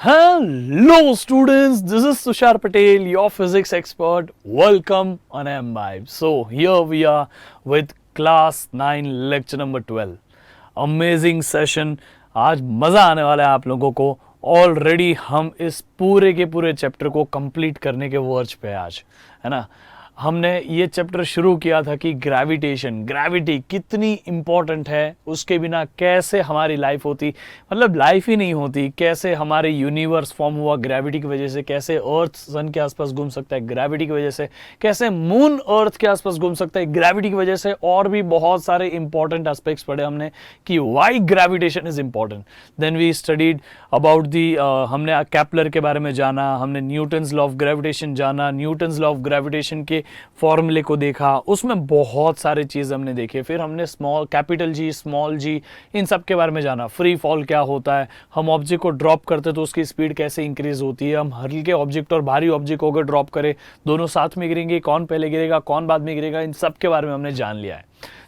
Hello students, this is Tushar Patel, your physics expert. Welcome on MBIBE. So here we are with class 9 lecture number 12. Amazing session. आज मज़ा आने वाला है आप लोगों को. ऑलरेडी हम इस पूरे के पूरे चैप्टर को कंप्लीट करने के वर्ज पे आज, है ना. हमने ये चैप्टर शुरू किया था कि ग्रेविटी कितनी इम्पॉर्टेंट है, उसके बिना कैसे हमारी लाइफ होती, मतलब लाइफ ही नहीं होती, कैसे हमारे यूनिवर्स फॉर्म हुआ ग्रेविटी की वजह से, कैसे अर्थ सन के आसपास घूम सकता है ग्रेविटी की वजह से, कैसे मून अर्थ के आसपास घूम सकता है ग्रेविटी की वजह से, और भी बहुत सारे इंपॉर्टेंट एस्पेक्ट्स पढ़े हमने कि why gravitation is important. Then we studied about the, हमने केपलर के बारे में जाना, हमने न्यूटन्स लॉ ऑफ ग्रेविटेशन जाना, न्यूटन्स लॉ ऑफ ग्रेविटेशन के फॉर्मूले को देखा, उसमें बहुत सारे चीज़ हमने देखे. फिर हमने कैपिटल जी, स्मॉल जी, इन सब के बारे में जाना. फ्री फॉल क्या होता है, हम ऑब्जेक्ट को ड्रॉप करते तो उसकी स्पीड कैसे इंक्रीज होती है, हम हल्के ऑब्जेक्ट और भारी ऑब्जेक्ट को अगर ड्रॉप करें दोनों साथ में गिरेंगे, कौन पहले गिरेगा कौन बाद में गिरेगा, इन सब के बारे में हमने जान लिया है.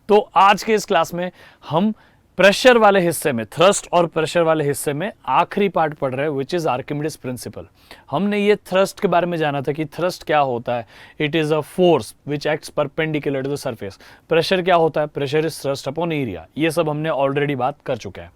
तो आज के इस क्लास में हम प्रेशर वाले हिस्से में, थ्रस्ट और प्रेशर वाले हिस्से में आखिरी पार्ट पढ़ रहे हैं, विच इज आर्किमिडीज प्रिंसिपल. हमने ये थ्रस्ट के बारे में जाना था कि थ्रस्ट क्या होता है. It is a force which acts perpendicular to the surface. Pressure क्या होता है, pressure is thrust upon area. ये सब हमने ऑलरेडी बात कर चुके हैं.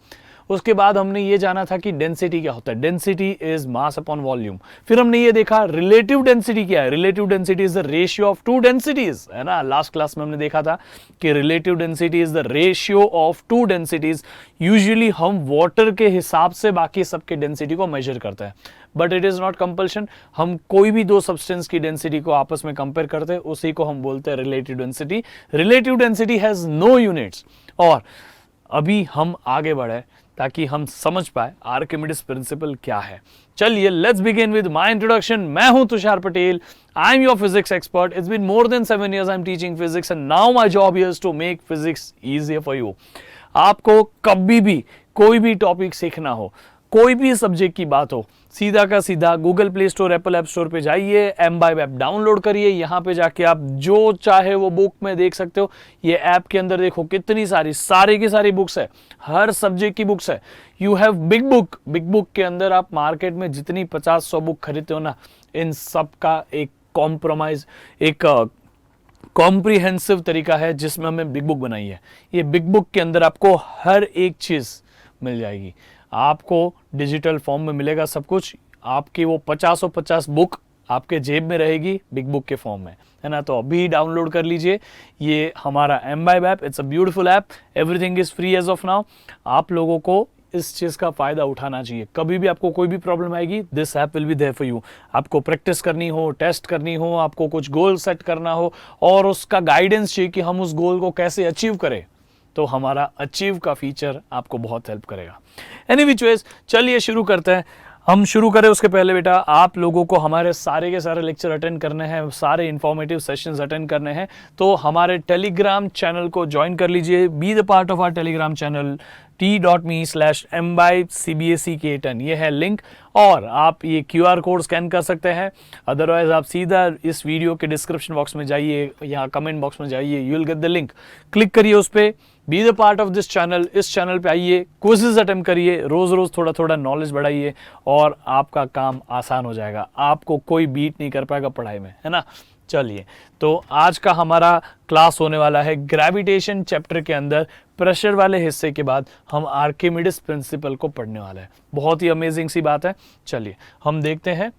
उसके बाद हमने ये जाना था कि डेंसिटी क्या होता है. Density is mass upon volume. फिर हमने ये देखा रिलेटिव डेंसिटी क्या है. Relative density is the ratio of two densities, है ना. लास्ट क्लास में हमने देखा था कि relative density is the ratio of two densities. Usually हम वाटर के हिसाब से बाकी सबके डेंसिटी को मेजर करते हैं, but it is not compulsion. हम कोई भी दो सब्सटेंस की डेंसिटी को आपस में कंपेयर करते हैं, उसी को हम बोलते हैं relative density. Relative density has no units. और अभी हम आगे बढ़े ताकि हम समझ पाए आर्किमिडीज प्रिंसिपल क्या है. चलिए let's begin with my introduction. मैं हूं Tushar Patel. I am your physics expert. It's been more than 7 years I am teaching physics and now my job is to make physics easier for you. आपको कभी भी कोई भी टॉपिक सीखना हो, कोई भी सब्जेक्ट की बात हो, सीधा का सीधा Google play store, Apple app store पे जाइए, MBIBE ऐप डाउनलोड करिए. यहाँ पे जाके आप जो चाहे वो बुक में देख सकते हो. ये ऐप के अंदर देखो कितनी सारी की सारी बुक्स है, हर सब्जेक्ट की बुक्स है. यू हैव बिग बुक के अंदर आप मार्केट में जितनी 50-100 बुक खरीदते हो ना, इन सब का एक कॉम्प्रोमाइज, एक कॉम्प्रिहेंसिव तरीका है जिसमें हमें बिग बुक बनाई है. ये बिग बुक के अंदर आपको हर एक चीज मिल जाएगी. आपको डिजिटल फॉर्म में मिलेगा सब कुछ. आपकी वो 50 बुक आपके जेब में रहेगी बिग बुक के फॉर्म में, है ना. तो अभी डाउनलोड कर लीजिए. ये हमारा MBIBE app, it's a beautiful app. Everything is free as of now. आप लोगों को इस चीज़ का फ़ायदा उठाना चाहिए. कभी भी आपको कोई भी प्रॉब्लम आएगी, this app will be there for you. आपको प्रैक्टिस करनी हो, टेस्ट करनी हो, आपको कुछ गोल सेट करना हो और उसका गाइडेंस चाहिए कि हम उस गोल को कैसे अचीव करें, तो हमारा अचीव का फीचर आपको बहुत हेल्प करेगा. एनी विच वेज, चलिए शुरू करते हैं. हम शुरू करें उसके पहले बेटा, आप लोगों को हमारे सारे के सारे लेक्चर अटेंड करने हैं, सारे इंफॉर्मेटिव सेशंस अटेंड करने हैं, तो हमारे टेलीग्राम चैनल को ज्वाइन कर लीजिए. Be the part of our Telegram channel t.me/mbibecbsek10. ये है लिंक, और आप ये QR कोड स्कैन कर सकते हैं. अदरवाइज आप सीधा इस वीडियो के डिस्क्रिप्शन बॉक्स में जाइए, यहाँ कमेंट बॉक्स में जाइए, you will get the link. Click करिए उस पर, B the part of this channel. इस चैनल पे आइए, क्विज़ेस अटेम्प्ट करिए, रोज रोज थोड़ा थोड़ा नॉलेज बढ़ाइए और आपका काम आसान हो जाएगा. आपको कोई बीट नहीं कर पाएगा पढ़ाई में, है ना. चलिए, तो आज का हमारा क्लास होने वाला है ग्रेविटेशन चैप्टर के अंदर. प्रेशर वाले हिस्से के बाद हम आर्किमिडीज प्रिंसिपल को पढ़ने वाले हैं. बहुत ही अमेजिंग सी बात है. चलिए हम देखते हैं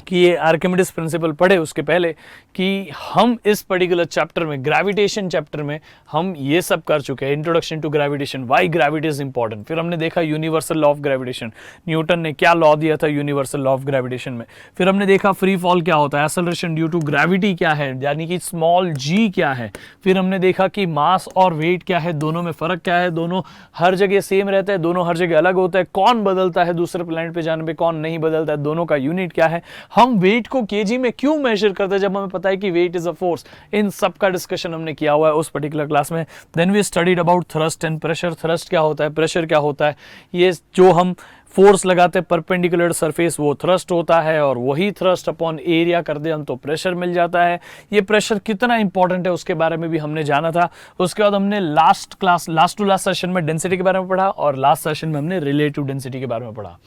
कि ये आर्किमिडीज प्रिंसिपल पढ़े उसके पहले कि हम इस पर्टिकुलर चैप्टर में, ग्रेविटेशन चैप्टर में, हम ये सब कर चुके हैं. Introduction to gravitation, why gravity is important. फिर हमने देखा universal law of gravitation, Newton ने क्या लॉ दिया था यूनिवर्सल लॉ ऑफ ग्रेविटेशन में. फिर हमने देखा फ्री फॉल क्या होता है, एक्सेलरेशन ड्यू टू ग्रेविटी क्या है, यानी कि स्मॉल g क्या है. फिर हमने देखा कि मास और वेट क्या है, दोनों में फर्क क्या है, दोनों हर जगह सेम रहता है, दोनों हर जगह अलग होता है, कौन बदलता है दूसरे प्लैनेट पे जाने पे, कौन नहीं बदलता है, दोनों का यूनिट क्या है, हम वेट को केजी में क्यों मेजर करते हैं जब हमें पता है कि वेट इज अ फोर्स. इन सब का डिस्कशन हमने किया हुआ है उस पर्टिकुलर क्लास में. Then we studied about thrust and pressure. Thrust क्या होता है, प्रेशर क्या होता है. ये जो हम फोर्स लगाते हैं परपेंडिकुलर सरफेस, वो थ्रस्ट होता है, और वही थ्रस्ट अपॉन एरिया कर दे हम तो प्रेशर मिल जाता है. ये प्रेशर कितना इंपॉर्टेंट है उसके बारे में भी हमने जाना था. उसके बाद हमने लास्ट टू लास्ट सेशन में डेंसिटी के बारे में पढ़ा, और लास्ट सेशन में हमने रिलेटिव डेंसिटी के बारे में पढ़ा.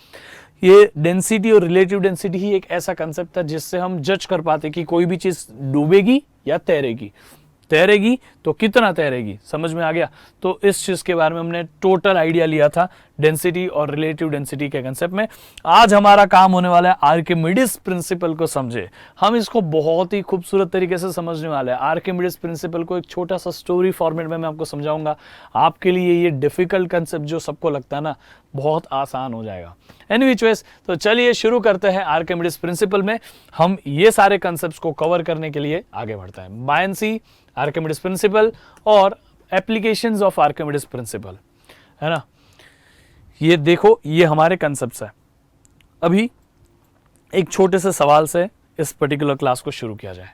ये डेंसिटी और रिलेटिव डेंसिटी ही एक ऐसा कंसेप्ट था जिससे हम जज कर पाते कि कोई भी चीज डूबेगी या तैरेगी। तैरेगी तो कितना तैरेगी, समझ में आ गया। तो इस चीज के बारे में हमने टोटल आइडिया लिया था डेंसिटी और रिलेटिव डेंसिटी के कंसेप्ट में। आज हमारा काम होने वाला है आर्किमिडीज प्रिंसिपल को समझे। हम इसको बहुत ही खूबसूरत तरीके से समझने वाले हैं। आर्किमिडीज प्रिंसिपल को एक छोटा सा स्टोरी फॉर्मेट में मैं आपको समझाऊंगा। आपके लिए ये डिफिकल्ट कंसेप्ट जो सबको लगता है ना, बहुत आसान हो जाएगा। एनीवेज, तो चलिए शुरू करते हैं। आर्किमिडीज प्रिंसिपल में हम ये सारे कंसेप्ट्स को कवर करने के लिए आगे बढ़ते हैं। बायनेंसी, आर्किमिडीज प्रिंसिपल और एप्लीकेशंस ऑफ आर्किमिडीज प्रिंसिपल, है ना। ये देखो, ये हमारे कंसेप्ट्स है। अभी एक छोटे से सवाल से इस पर्टिकुलर क्लास को शुरू किया जाए।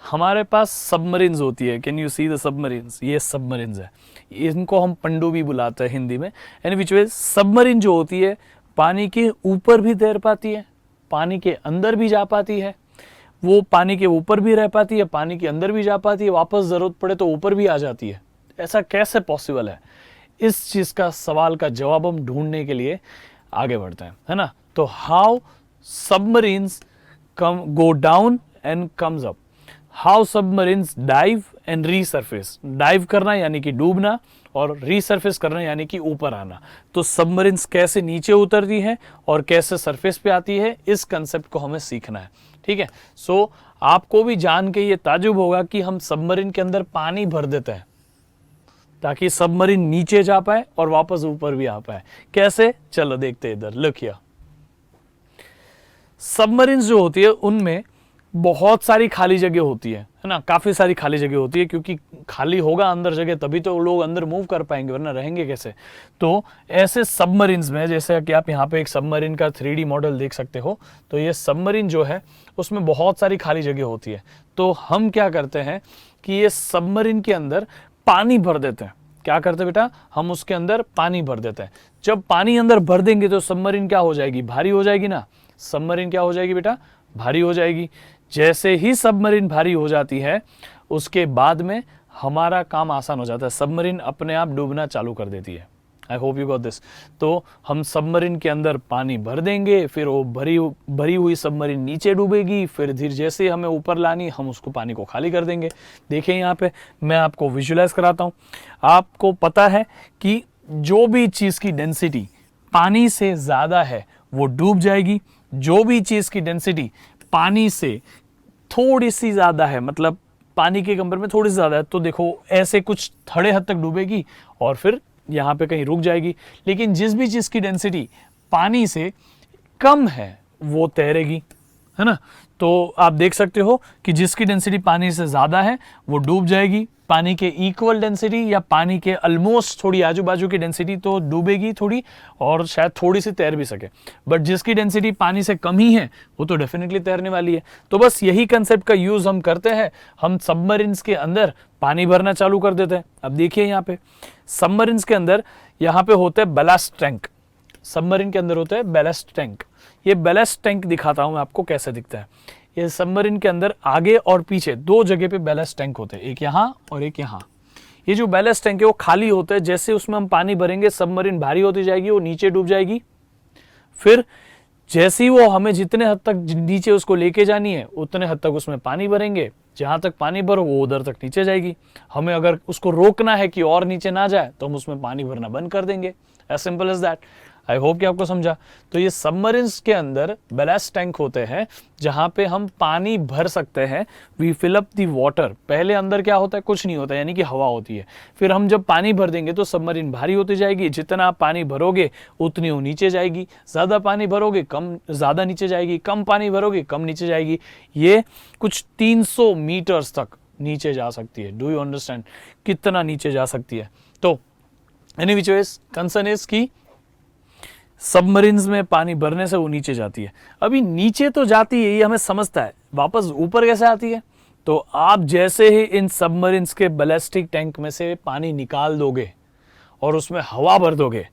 हमारे पास सबमरीन्स होती है। Can you see the submarines? ये सबमरीन्स है। इनको हम पनडुब्बी बुलाते हैं हिंदी में। एंड विच वे सबमरीन जो होती है पानी के ऊपर भी तैर पाती है, पानी के अंदर भी जा पाती है। वो पानी के ऊपर भी रह पाती है, पानी के अंदर भी जा पाती है, वापस जरूरत पड़े तो ऊपर भी आ जाती है। ऐसा कैसे पॉसिबल है? इस चीज का सवाल का जवाब हम ढूंढने के लिए आगे बढ़ते हैं, है ना। तो how submarines come go down and comes up, how submarines dive and resurface. Dive करना यानी कि डूबना और रीसरफेस करना यानी कि ऊपर आना। तो सबमरीन्स कैसे नीचे उतरती है और कैसे सरफेस पे आती है, इस कंसेप्ट को हमें सीखना है, ठीक है। सो आपको भी जान के ये ताजुब होगा कि हम सबमरीन के अंदर पानी भर देते हैं ताकि सबमरीन नीचे जा पाए और वापस ऊपर भी आ पाए। कैसे? चलो देखते हैं इधर। लुक हियर, सबमरीन्स जो होती है उनमें बहुत सारी खाली जगह होती है ना, काफी सारी खाली जगह होती है, क्योंकि खाली होगा अंदर जगह तभी तो लोग अंदर मूव कर पाएंगे, वरना रहेंगे कैसे। तो ऐसे सबमरीन्स में, जैसे कि आप यहाँ पे एक सबमरीन का 3D मॉडल देख सकते हो, तो ये सबमरीन जो है उसमें बहुत सारी खाली जगह होती है। तो हम क्या करते हैं कि ये सबमरीन के अंदर पानी भर देते हैं। क्या करते हैं बेटा? हम उसके अंदर पानी भर देते हैं। जब पानी अंदर भर देंगे तो सबमरीन क्या हो जाएगी? भारी हो जाएगी ना। सबमरीन क्या हो जाएगी बेटा? भारी हो जाएगी। जैसे ही सबमरीन भारी हो जाती है उसके बाद में हमारा काम आसान हो जाता है। सबमरीन अपने आप डूबना चालू कर देती है। I hope you got this. तो हम सबमरीन के अंदर पानी भर देंगे, फिर वो भरी हुई सबमरीन नीचे डूबेगी, फिर धीरे जैसे हमें ऊपर लानी हम उसको पानी को खाली कर देंगे। देखिए यहाँ पे मैं आपको विजुलाइज कराता हूँ। आपको पता है कि जो भी चीज़ की डेंसिटी पानी से ज़्यादा है वो डूब जाएगी। जो भी चीज़ की डेंसिटी पानी से थोड़ी सी ज़्यादा है, मतलब पानी के कंपेयर में थोड़ी सी ज़्यादा है, तो देखो ऐसे कुछ थोड़े हद तक डूबेगी और फिर यहाँ पे कहीं रुक जाएगी। लेकिन जिस भी चीज़ की डेंसिटी पानी से कम है वो तैरेगी, है ना। तो आप देख सकते हो कि जिसकी डेंसिटी पानी से ज़्यादा है वो डूब जाएगी। पानी के इक्वल डेंसिटी या पानी के ऑलमोस्ट थोड़ी आजू बाजू की डेंसिटी तो डूबेगी थोड़ी, और शायद थोड़ी सी तैर भी सके। बट जिसकी डेंसिटी पानी से कम ही है वो तो डेफिनेटली तैरने वाली है। तो बस यही कंसेप्ट का यूज़ हम करते हैं। हम सबमरीन्स के अंदर पानी भरना चालू कर देते हैं। अब देखिए यहाँ पे सबमरीन्स के अंदर यहाँ पे होते हैं बैलास्ट टैंक। सबमरीन के अंदर होता है बैलास्ट टैंक। ये बैलास्ट टैंक दिखाता हूँ मैं आपको कैसे दिखता है। ये सबमरीन के अंदर आगे और पीछे दो जगह पे बैलास्ट टैंक होते हैं, एक यहाँ और एक यहाँ। ये जो बैलास्ट टैंक है वो खाली होता है। जैसे उसमें हम पानी भरेंगे सबमरीन भारी होती जाएगी, वो नीचे डूब जाएगी। फिर जैसे ही वो हमें जितने हद तक नीचे उसको लेके जानी है उतने हद तक उसमें पानी भरेंगे। जहाँ तक पानी भरो वो उधर तक नीचे जाएगी। हमें अगर उसको रोकना है कि और नीचे ना जाए तो हम उसमें पानी भरना बंद कर देंगे। As simple as that. I hope कि आपको समझा। तो ये सबमरीन्स के अंदर बैलास्ट टैंक होते हैं जहाँ पे हम पानी भर सकते हैं। We fill up the water. पहले अंदर क्या होता है? कुछ नहीं होता, यानी कि हवा होती है। फिर हम जब पानी भर देंगे तो सबमरीन भारी होती जाएगी। जितना आप पानी भरोगे उतनी वो नीचे जाएगी। ज़्यादा पानी भरोगे कम ज़्यादा नीचे जाएगी, कम पानी भरोगे कम नीचे जाएगी। ये कुछ 300 मीटर्स तक नीचे जा सकती है। डू यू अंडरस्टैंड कितना नीचे जा सकती है? तो any which ways concern is की सबमरीन्स में पानी भरने से वो नीचे जाती है। अभी नीचे तो जाती है, ये हमें समझता है, वापस ऊपर कैसे आती है? तो आप जैसे ही इन सबमरीन्स के बैलिस्टिक टैंक में से पानी निकाल दोगे और उसमें हवा भर दोगे।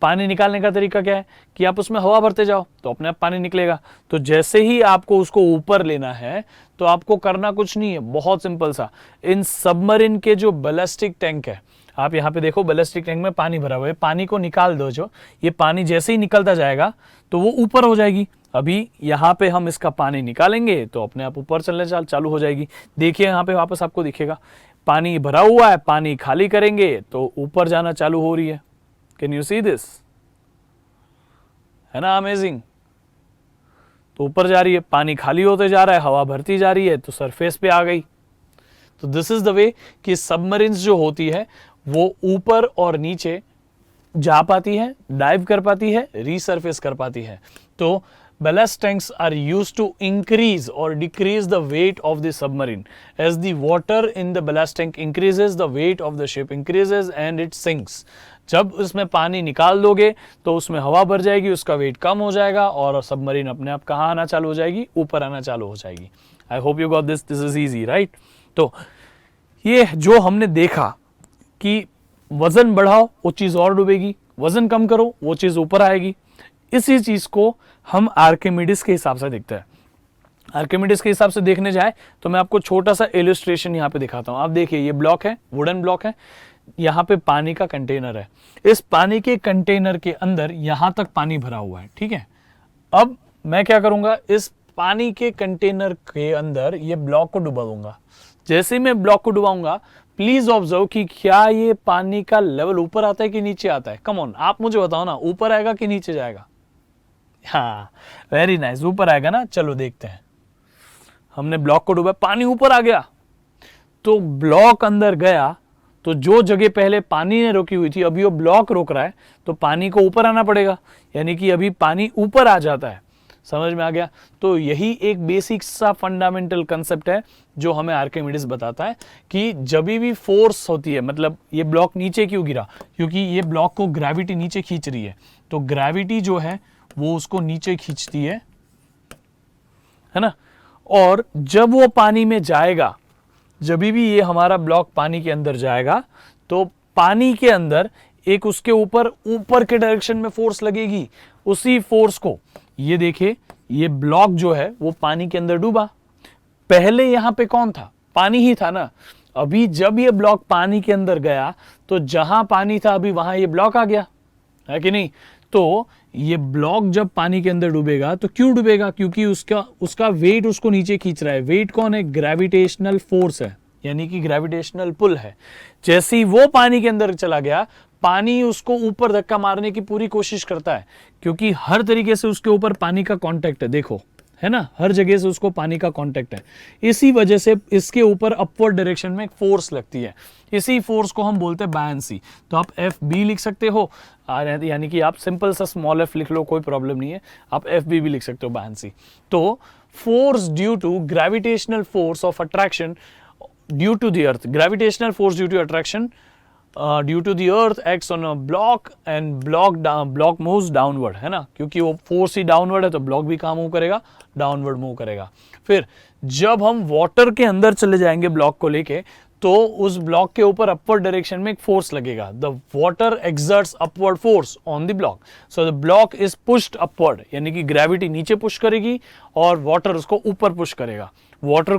पानी निकालने का तरीका क्या है कि आप उसमें हवा भरते जाओ तो अपने आप पानी निकलेगा। तो जैसे ही आपको उसको ऊपर लेना है तो आपको करना कुछ नहीं है, बहुत सिंपल सा। इन सबमरीन के जो बैलिस्टिक टैंक है आप यहाँ पे देखो बैलिस्टिक टैंक में पानी भरा हुआ है, पानी को निकाल दो, जो ये पानी जैसे ही निकलता जाएगा तो वो ऊपर हो जाएगी। अभी यहाँ पे हम इसका पानी निकालेंगे तो अपने आप ऊपर चलने चालू हो जाएगी। देखिए यहाँ पे वापस आपको दिखेगा पानी भरा हुआ है, पानी खाली करेंगे तो ऊपर जाना चालू हो रही है। Can you see this? है ना अमेजिंग? तो ऊपर जा रही है, पानी खाली होते जा रहा है, हवा भरती जा रही है तो सरफेस पे आ गई। तो दिस इज द वे कि सबमरीन्स जो होती है वो ऊपर और नीचे जा पाती है, डाइव कर पाती है, रीसरफेस कर पाती है। तो ballast tanks are used to increase or decrease the weight of the submarine. As the water in the ballast tank increases, the weight of the ship increases and it sinks. जब उसमें पानी निकाल दोगे तो उसमें हवा भर जाएगी, उसका वेट कम हो जाएगा और सबमरीन अपने आप कहाँ आना चालू हो जाएगी? ऊपर आना चालू हो जाएगी। I hope you got this, this is easy right. तो ये जो हमने देखा कि वजन बढ़ाओ वो चीज़ और डूबेगी, वजन कम करो वो चीज़ ऊपर आएगी, इसी चीज़ को हम आर्किमिडीज के हिसाब से देखते हैं। आर्किमिडीज के हिसाब से देखने जाए तो मैं आपको छोटा सा इलस्ट्रेशन यहाँ पे दिखाता हूँ। आप देखिए ये ब्लॉक है, वुडन ब्लॉक है, यहाँ पे पानी का कंटेनर है। इस पानी के कंटेनर के अंदर यहाँ तक पानी भरा हुआ है, ठीक है। अब मैं क्या करूँगा, इस पानी के कंटेनर के अंदर ये ब्लॉक को डुबा दूंगा। जैसे ही मैं ब्लॉक को डुबाऊंगा, प्लीज ऑब्जर्व कि क्या ये पानी का लेवल ऊपर आता है कि नीचे आता है। कम ऑन, आप मुझे बताओ ना, ऊपर आएगा कि नीचे जाएगा? हाँ वेरी नाइस, ऊपर आएगा ना। चलो देखते हैं। हमने ब्लॉक को डुबा, पानी ऊपर आ गया, तो ब्लॉक अंदर गया तो जो जगह पहले पानी ने रोकी हुई थी अभी वो ब्लॉक रोक रहा है, तो पानी को ऊपर आना पड़ेगा, यानी कि अभी पानी ऊपर आ जाता है। समझ में आ गया? तो यही एक बेसिक सा फंडामेंटल कंसेप्ट है जो हमें आर्किमिडीज बताता है कि जब भी फोर्स होती है, मतलब ये ब्लॉक नीचे क्यों गिरा, क्योंकि ये ब्लॉक को ग्रेविटी नीचे खींच रही है, तो ग्रेविटी जो है वो उसको नीचे खींचती है ना। और जब वो पानी में जाएगा, जब भी ये हमारा ब्लॉक पानी के अंदर जाएगा तो पानी के अंदर एक उसके ऊपर के डायरेक्शन में फोर्स लगेगी। उसी फोर्स को ये देखिए, ये ब्लॉक जो है वो पानी के अंदर डूबा। पहले यहां पे कौन था? पानी ही था ना। अभी जब ये ब्लॉक पानी के अंदर गया तो जहां पानी था अभी वहां ये ब्लॉक आ गया, है कि नहीं? तो ये ब्लॉक जब पानी के अंदर डूबेगा तो क्यों डूबेगा? क्योंकि उसका वेट उसको नीचे खींच रहा है। वेट कौन है? ग्रेविटेशनल फोर्स है, यानी कि ग्रेविटेशनल पुल है। जैसे ही वो पानी के अंदर चला गया, पानी उसको ऊपर धक्का मारने की पूरी कोशिश करता है, क्योंकि हर तरीके से उसके ऊपर पानी का कांटेक्ट है। देखो, है ना, हर जगह से उसको पानी का कांटेक्ट है। इसी वजह से इसके ऊपर अपवर्ड डायरेक्शन में एक फोर्स लगती है। इसी फोर्स को हम बोलते हैं बायंसी। तो आप एफ बी लिख सकते हो, यानी कि आप सिंपल सा स्मॉल एफ लिख लो, कोई प्रॉब्लम नहीं है। आप एफ बी भी लिख सकते हो, बायंसी। तो force due to gravitational force of attraction due to the earth, gravitational force due to attraction due to the earth acts on a block and block moves downward, है ना, क्योंकि वो force ही downward है तो block भी कहाँ move करेगा? Downward move करेगा। फिर जब हम वाटर के अंदर चले जाएंगे ब्लॉक को लेके, तो उस ब्लॉक के ऊपर अपवर्ड डायरेक्शन में एक फोर्स लगेगा। The water exerts upward force on the block, so the block is pushed upward, यानी कि ग्रेविटी नीचे पुश करेगी और वाटर उसको ऊपर पुश करेगा। वाटर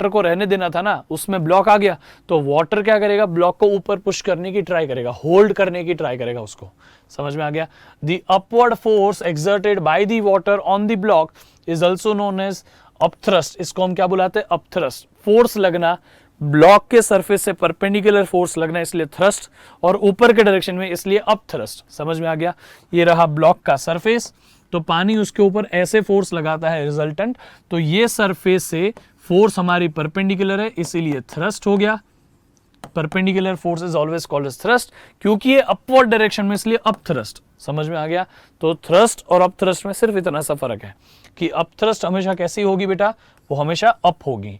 को रहने देना था ना, उसमें ब्लॉक आ गया तो वाटर क्या करेगा? ब्लॉक को ऊपर पुश करने की ट्राई करेगा, होल्ड करने की ट्राई करेगा उसको। समझ में आ गया? The upward force exerted by the water on the block is also known as upthrust. इसको हम क्या बुलाते हैं? अपथ्रस्ट। फोर्स लगना, ब्लॉक के सरफेस से परपेंडिकुलर फोर्स लगना, इसलिए थ्रस्ट, और ऊपर के डायरेक्शन में इसलिए अपथ्रस्ट। समझ में आ गया? ये रहा ब्लॉक का सरफेस, तो पानी उसके ऊपर ऐसे फोर्स लगाता है रिजल्टेंट, तो ये सरफेस से फोर्स हमारी परपेंडिकुलर है, इसीलिए थ्रस्ट हो गया। Perpendicular force is always called as thrust, क्योंकि ये अपवर्ड डायरेक्शन में, इसलिए अप थ्रस्ट। समझ में आ गया? तो थ्रस्ट और अप थ्रस्ट में सिर्फ इतना सा फर्क है कि अप थ्रस्ट हमेशा कैसी होगी बेटा? वो हमेशा अप होगी,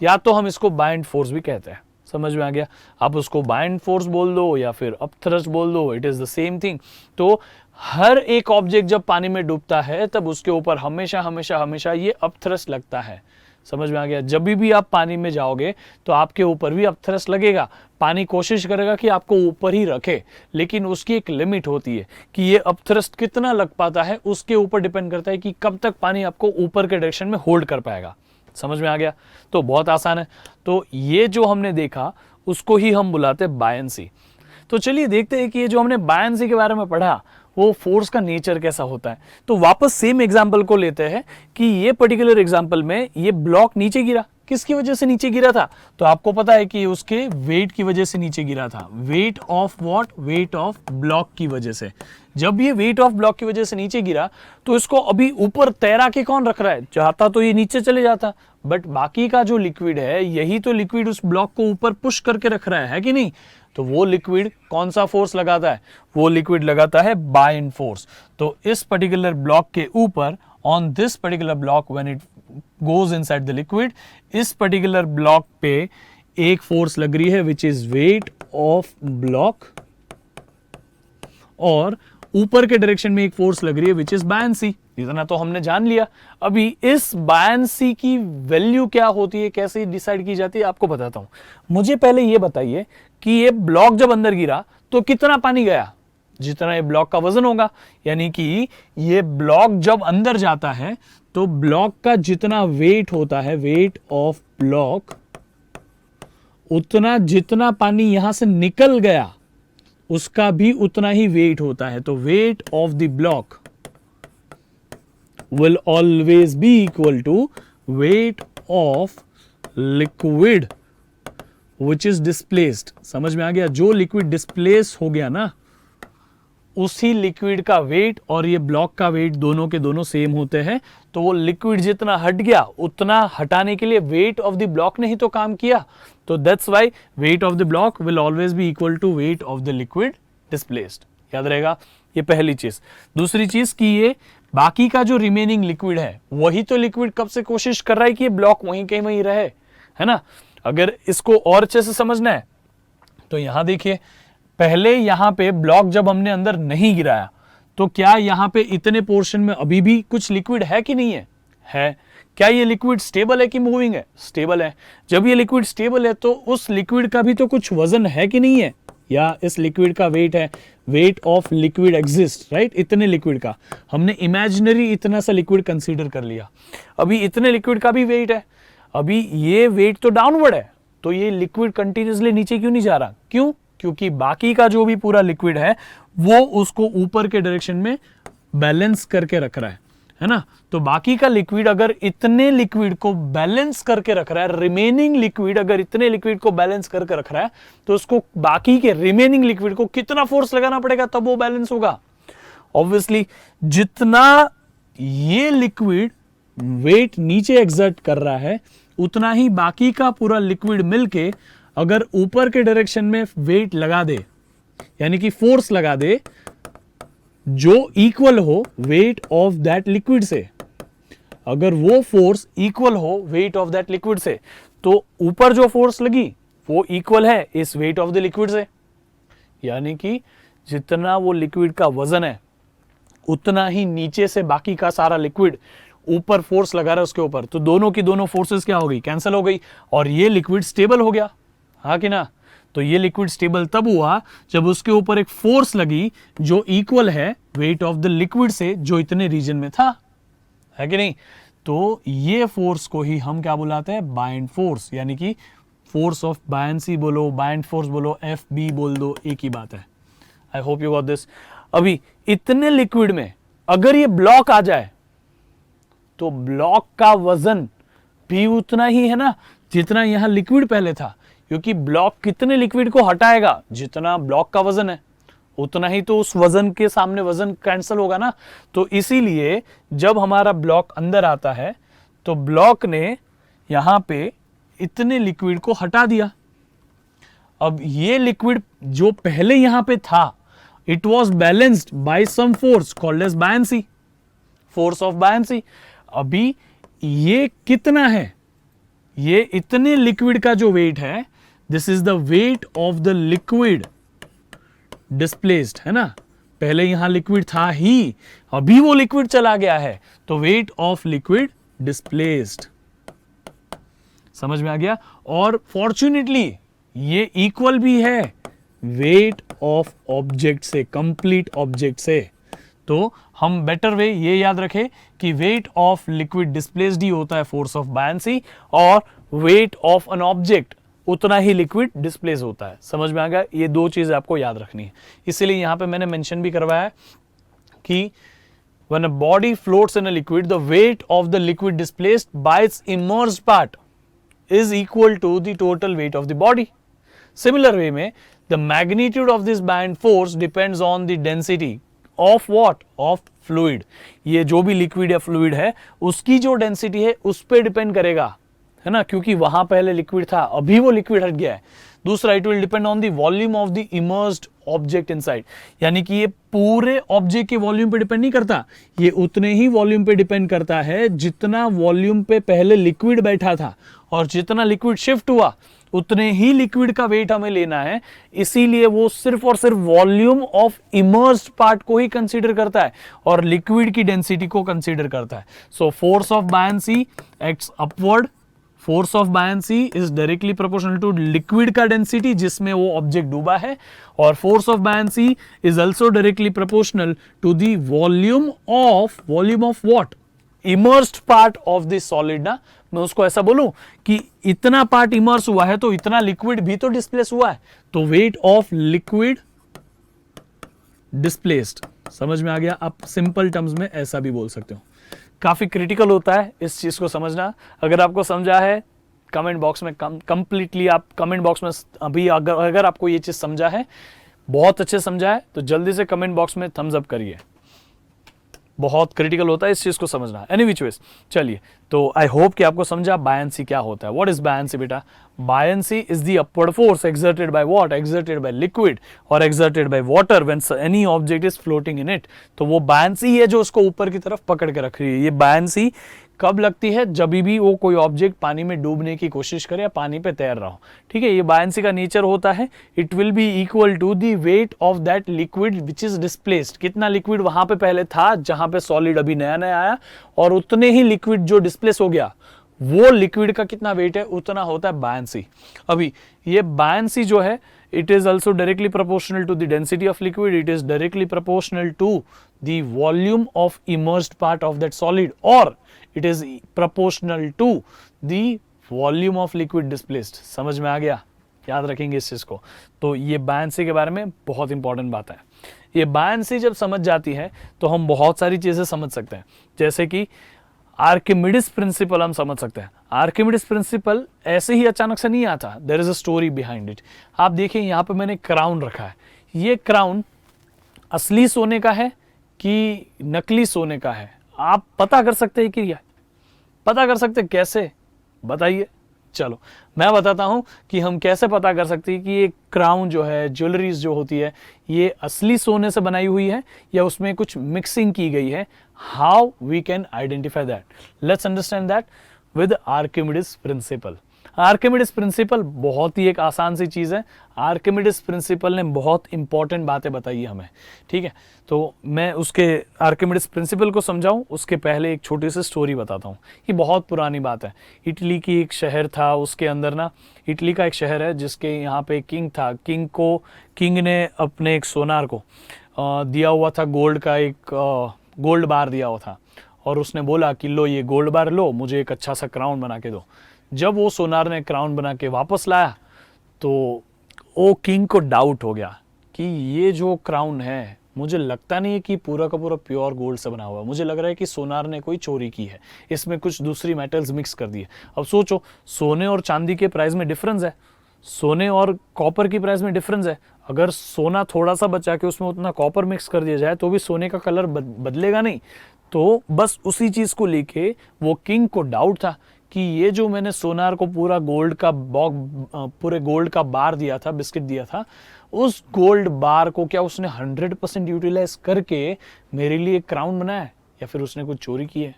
या तो हम इसको बाइंड फोर्स भी कहते हैं। समझ में आ गया? आप उसको बाइंड फोर्स बोल दो या फिर अप थ्रस्ट बोल दो, it is the same thing. तो हर एक ऑब्जेक्ट जब पानी में डूबता है तब उसके ऊपर हमेशा हमेशा हमेशा ये अप थ्रस्ट लगता है। समझ में आ गया? जब भी आप पानी में जाओगे तो आपके ऊपर भी अप थ्रस्ट लगेगा। पानी कोशिश करेगा कि आपको ऊपर ही रखे, लेकिन उसकी एक लिमिट होती है कि ये अप थ्रस्ट कितना लग पाता है, उसके ऊपर डिपेंड करता है कि कब तक पानी आपको ऊपर के डायरेक्शन में होल्ड कर पाएगा। समझ में आ गया? तो बहुत आसान है। तो ये जो हमने देखा उसको ही हम बुलाते हैं बायंसी। तो चलिए देखते हैं कि ये जो हमने बायंसी के बारे में पढ़ा वो फोर्स का नेचर कैसा होता है। तो वापस सेम एग्जांपल को लेते हैं कि ये पर्टिकुलर एग्जांपल में ये ब्लॉक नीचे गिरा, किसकी वजह से नीचे गिरा था? तो आपको पता है कि उसके वेट की वजह से नीचे गिरा था। Weight of what? Weight of block की वजह से। जब ये वेट ऑफ ब्लॉक की वजह से नीचे गिरा तो इसको अभी ऊपर तैरा के कौन रख रहा है? चाहता तो ये नीचे चले जाता, बट बाकी का जो लिक्विड है, यही तो लिक्विड उस ब्लॉक को ऊपर पुश करके रख रहा है कि नहीं? तो वो लिक्विड कौन सा फोर्स लगाता है? वो लिक्विड लगाता है बायंड फोर्स। तो इस पर्टिकुलर ब्लॉक के ऊपर, on this particular block when it goes inside the liquid, इस पर्टिकुलर ब्लॉक पे एक फोर्स लग रही है which is weight of block, और ऊपर के डायरेक्शन में एक फोर्स लग रही है विच इज बायंसी। इतना तो हमने जान लिया। अभी इस बायंसी की वैल्यू क्या होती है, कैसे डिसाइड की जाती है, आपको बताता हूं। मुझे पहले ये बताइए कि ये ब्लॉक जब अंदर गिरा तो कितना पानी गया? जितना ये ब्लॉक का वजन होगा, यानी कि ये ब्लॉक जब अंदर जाता है तो ब्लॉक का जितना वेट होता है, वेट ऑफ ब्लॉक, उतना जितना पानी यहां से निकल गया उसका भी उतना ही वेट होता है। तो wait of the block will always be equal to weight of liquid which is displaced। समझ में आ गया? जो लिक्विड डिस्प्लेस हो गया ना, उसी लिक्विड का वेट और ये ब्लॉक का वेट दोनों के दोनों सेम होते हैं। तो वो लिक्विड जितना हट गया उतना हटाने के लिए वेट ऑफ द ब्लॉक ने ही तो काम किया। तो that's why weight of the block will always be equal to weight of the liquid displaced. याद रहेगा, ये पहली चीज। दूसरी चीज कि ये बाकी का जो रिमेनिंग लिक्विड है, वही तो लिक्विड कब से कोशिश कर रहा है कि ये ब्लॉक वहीं कहीं वहीं रहे, है ना? अगर इसको और अच्छे से समझना है तो यहां देखिए, पहले यहां पे ब्लॉक जब हमने अंदर नहीं गिराया तो क्या यहां पे इतने पोर्शन में अभी भी कुछ लिक्विड है कि नहीं है? है। क्या ये लिक्विड स्टेबल है कि मूविंग है? स्टेबल है। जब ये लिक्विड स्टेबल है तो उस लिक्विड का भी तो कुछ वजन है कि नहीं है? या इस लिक्विड का वेट है, weight of liquid exist, right? इतने लिक्विड का हमने इमेजिनरी इतना सा लिक्विड कंसीडर कर लिया। अभी इतने लिक्विड का भी वेट है, अभी ये वेट तो डाउनवर्ड है, तो ये लिक्विड कंटिन्यूसली नीचे क्यों नहीं जा रहा? क्यों? क्योंकि बाकी का जो भी पूरा लिक्विड है वो उसको ऊपर के डायरेक्शन में बैलेंस करके रख रहा है ना? तो बाकी का लिक्विड अगर इतने लिक्विड को बैलेंस करके रख रहा है, रिमेनिंग लिक्विड अगर इतने लिक्विड को बैलेंस करके रख रहा है, तो उसको बाकी के रिमेनिंग लिक्विड को कितना फोर्स लगाना पड़ेगा तब वो बैलेंस होगा? ऑब्वियसली जितना ये लिक्विड वेट नीचे एक्सर्ट कर रहा है, उतना ही बाकी का पूरा लिक्विड मिलके अगर ऊपर के डायरेक्शन में वेट लगा दे, यानी कि फोर्स लगा दे जो इक्वल हो वेट ऑफ दैट लिक्विड से, अगर वो फोर्स इक्वल हो वेट ऑफ दैट लिक्विड से, तो ऊपर जो फोर्स लगी वो इक्वल है इस वेट ऑफ द लिक्विड से। यानी कि जितना वो लिक्विड का वजन है उतना ही नीचे से बाकी का सारा लिक्विड ऊपर फोर्स लगा रहा है उसके ऊपर, तो दोनों की दोनों फोर्सेस क्या हो गई? कैंसिल हो गई, और ये लिक्विड स्टेबल हो गया। हाँ कि ना? तो ये लिक्विड स्टेबल तब हुआ जब उसके ऊपर एक फोर्स लगी जो इक्वल है वेट ऑफ द लिक्विड से जो इतने रीजन में था, है कि नहीं? तो ये फोर्स को ही हम क्या बुलाते हैं? बायंड फोर्स, यानी कि फोर्स ऑफ बायंसी बोलो, बायंड फोर्स बोलो, एफ बी बोल दो, एक ही बात है। I hope you got this. अभी इतने लिक्विड में अगर ये ब्लॉक आ जाए तो ब्लॉक का वजन भी उतना ही है ना जितना यहां लिक्विड पहले था, क्योंकि ब्लॉक कितने लिक्विड को हटाएगा? जितना ब्लॉक का वजन है उतना ही तो उस वजन के सामने वजन कैंसिल होगा ना। तो इसीलिए जब हमारा ब्लॉक अंदर आता है तो ब्लॉक ने यहां पे इतने लिक्विड को हटा दिया। अब ये लिक्विड जो पहले यहां पे था, it was balanced by some force called as buoyancy, force of buoyancy. अभी ये कितना है? ये इतने लिक्विड का जो वेट है, this is the weight of the liquid displaced, है ना? पहले यहां लिक्विड था ही, अभी वो लिक्विड चला गया है, तो वेट ऑफ लिक्विड डिस्प्लेस्ड। समझ में आ गया? और फॉर्चुनेटली ये इक्वल भी है वेट ऑफ ऑब्जेक्ट से, कंप्लीट ऑब्जेक्ट से। तो हम बेटर वे ये याद रखें कि वेट ऑफ लिक्विड डिस्प्लेस्ड ही होता है फोर्स ऑफ बायंसी, और वेट ऑफ एन ऑब्जेक्ट उतना ही लिक्विड डिस्प्लेस होता है। समझ में आ गया? ये दो चीजें आपको याद रखनी है। इसीलिए यहां पे मैंने मेंशन भी करवाया है कि when a body floats in a liquid, the weight of the liquid displaced by its immersed part is equal to the total weight of the body. Similar way में the magnitude of this buoyant force depends on the density of what? Of fluid. ये जो भी liquid या fluid है उसकी जो density है उस पर depend करेगा, है ना, क्योंकि वहां पहले लिक्विड था, अभी वो लिक्विड हट गया है। दूसरा, it will depend on the volume of the immersed object inside, यानी कि ये पूरे ऑब्जेक्ट के वॉल्यूम पे डिपेंड नहीं करता, ये उतने ही वॉल्यूम पे डिपेंड करता है जितना वॉल्यूम पे पहले लिक्विड बैठा था, और जितना लिक्विड शिफ्ट हुआ उतने ही लिक्विड का वेट हमें लेना है। इसीलिए वो सिर्फ और सिर्फ वॉल्यूम ऑफ इमर्स्ड पार्ट को ही कंसीडर करता है और लिक्विड की डेंसिटी को कंसीडर करता है। So force of buoyancy acts upward, force of buoyancy is directly proportional to liquid का डेंसिटी जिसमें वो ऑब्जेक्ट डूबा है, और force of buoyancy is also directly proportional to the volume of what? Immersed part of this solid ना। मैं उसको ऐसा बोलूं कि इतना पार्ट इमर्स हुआ है तो इतना लिक्विड भी तो डिस्प्लेस हुआ है, तो वेट ऑफ लिक्विड डिस्प्लेस्ड। समझ में आ गया? आप सिंपल टर्म्स में ऐसा भी बोल सकते हो। काफी क्रिटिकल होता है इस चीज को समझना। अगर आपको समझा है कमेंट बॉक्स में कंप्लीटली आप कमेंट बॉक्स में अभी अगर आपको ये चीज समझा है, बहुत अच्छे समझा है, तो जल्दी से कमेंट बॉक्स में थम्स अप करिए। बहुत क्रिटिकल होता है इस चीज को समझना। एनी विच वेज, चलिए, तो आई होप कि आपको समझा बायंसी क्या होता है। व्हाट इज बायंसी बेटा? Buoyancy is the upward force exerted by what? Exerted by liquid or exerted by water when any object is floating in it। तो वो बायंसी है जो उसको ऊपर की तरफ पकड़ के रख रही है। ये बायंसी कब लगती है? जब भी वो कोई ऑब्जेक्ट पानी में डूबने की कोशिश करे या पानी पे तैर रहा हो, ठीक है। ये बायंसी का नेचर होता है, it will be equal to the weight of that liquid which is displaced. कितना लिक्विड वहां पे पहले था जहां पे सॉलिड अभी नया नया आया, और उतने ही लिक्विड जो डिस्प्लेस हो गया वो लिक्विड का कितना वेट है उतना होता है बायंसी। अभी ये बायंसी जो है it is also directly proportional to the density of liquid, it is directly proportional to the volume of immersed part of that solid, or it is proportional to the volume of liquid displaced। समझ में आ गया? याद रखेंगे इस चीज को। तो ये बायंसी के बारे में बहुत इंपॉर्टेंट बात है। ये बायंसी जब समझ जाती है तो हम बहुत सारी चीजें समझ सकते हैं, जैसे कि आर्किमिडीज प्रिंसिपल हम समझ सकते हैं। आर्किमिडीज प्रिंसिपल ऐसे ही अचानक से नहीं आता, there is a story behind it. आप देखिए यहाँ पे मैंने क्राउन रखा है, ये क्राउन असली सोने का है कि नकली सोने का है? आप पता कर सकते हैं कि क्या पता कर सकते हैं? कैसे बताइए? चलो मैं बताता हूं कि हम कैसे पता कर सकते हैं कि ये क्राउन जो है, ज्वेलरीज जो होती है, ये असली सोने से बनाई हुई है या उसमें कुछ मिक्सिंग की गई है। How we can identify that? Let's understand that with Archimedes principle. Archimedes principle बहुत ही एक आसान सी चीज़ है। आर्किमिडीज प्रिंसिपल ने बहुत इंपॉर्टेंट बातें बताई हमें, ठीक है। तो मैं उसके आर्किमिडीज प्रिंसिपल को समझाऊं उसके पहले एक छोटी सी स्टोरी बताता हूं। ये बहुत पुरानी बात है। इटली की एक शहर था, उसके अंदर ना, इटली का एक शहर है जिसके यहाँ पे किंग था। किंग ने अपने एक सोनार को दिया हुआ था गोल्ड का एक गोल्ड बार दिया हुआ था, और उसने बोला कि लो ये गोल्ड बार लो, मुझे एक अच्छा सा क्राउन बना के दो। जब वो सोनार ने क्राउन बना के वापस लाया तो वो किंग को डाउट हो गया कि ये जो क्राउन है, मुझे लगता नहीं है कि पूरा का पूरा प्योर गोल्ड से बना हुआ है, मुझे लग रहा है कि सोनार ने कोई चोरी की है, इसमें कुछ दूसरी मेटल्स मिक्स कर दिए। अब सोचो, सोने और चांदी के प्राइस में डिफरेंस है, सोने और कॉपर की प्राइस में डिफरेंस है। अगर सोना थोड़ा सा बचा के उसमें उतना कॉपर मिक्स कर दिया जाए तो भी सोने का कलर बदलेगा नहीं। तो बस उसी चीज को लेके वो किंग को डाउट था कि ये जो मैंने सोनार को पूरा गोल्ड का पूरे गोल्ड का बार दिया था, बिस्किट दिया था, उस गोल्ड बार को क्या उसने 100% यूटिलाइज करके मेरे लिए क्राउन बनाया या फिर उसने कुछ चोरी की है?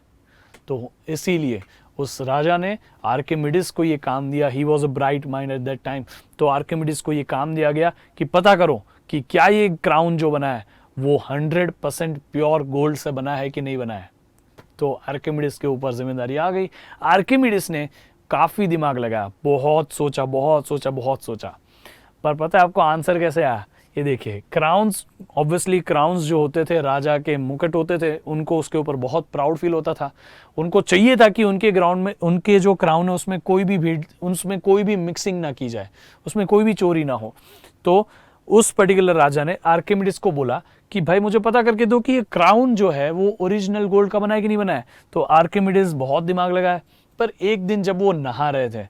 तो इसीलिए उस राजा ने आर्किमिडीज को ये काम दिया। He was a bright mind at that time. तो आर्किमिडीज को ये काम दिया गया कि पता करो कि क्या ये क्राउन जो बना है वो 100% प्योर गोल्ड से बना है कि नहीं बना है। तो आर्किमिडीज के ऊपर जिम्मेदारी आ गई। आर्किमिडीज ने काफी दिमाग लगाया, बहुत सोचा, पर पता है आपको आंसर कैसे आया? ये देखिए क्राउन्स, ऑब्वियसली क्राउन्स जो होते थे, राजा के मुकुट होते थे, उनको उसके ऊपर बहुत प्राउड फील होता था। उनको चाहिए था कि उनके ग्राउंड में, उनके जो क्राउन है उसमें कोई भी भीड़, उसमें कोई भी मिक्सिंग ना की जाए, उसमें कोई भी चोरी ना हो। तो उस पर्टिकुलर राजा ने आर्किमिडीज को बोला कि भाई मुझे पता करके दो कि ये क्राउन जो है वो ओरिजिनल गोल्ड का बना है कि नहीं बना है। तो आर्किमिडीज बहुत दिमाग लगाया, पर एक दिन जब वो नहा रहे थे,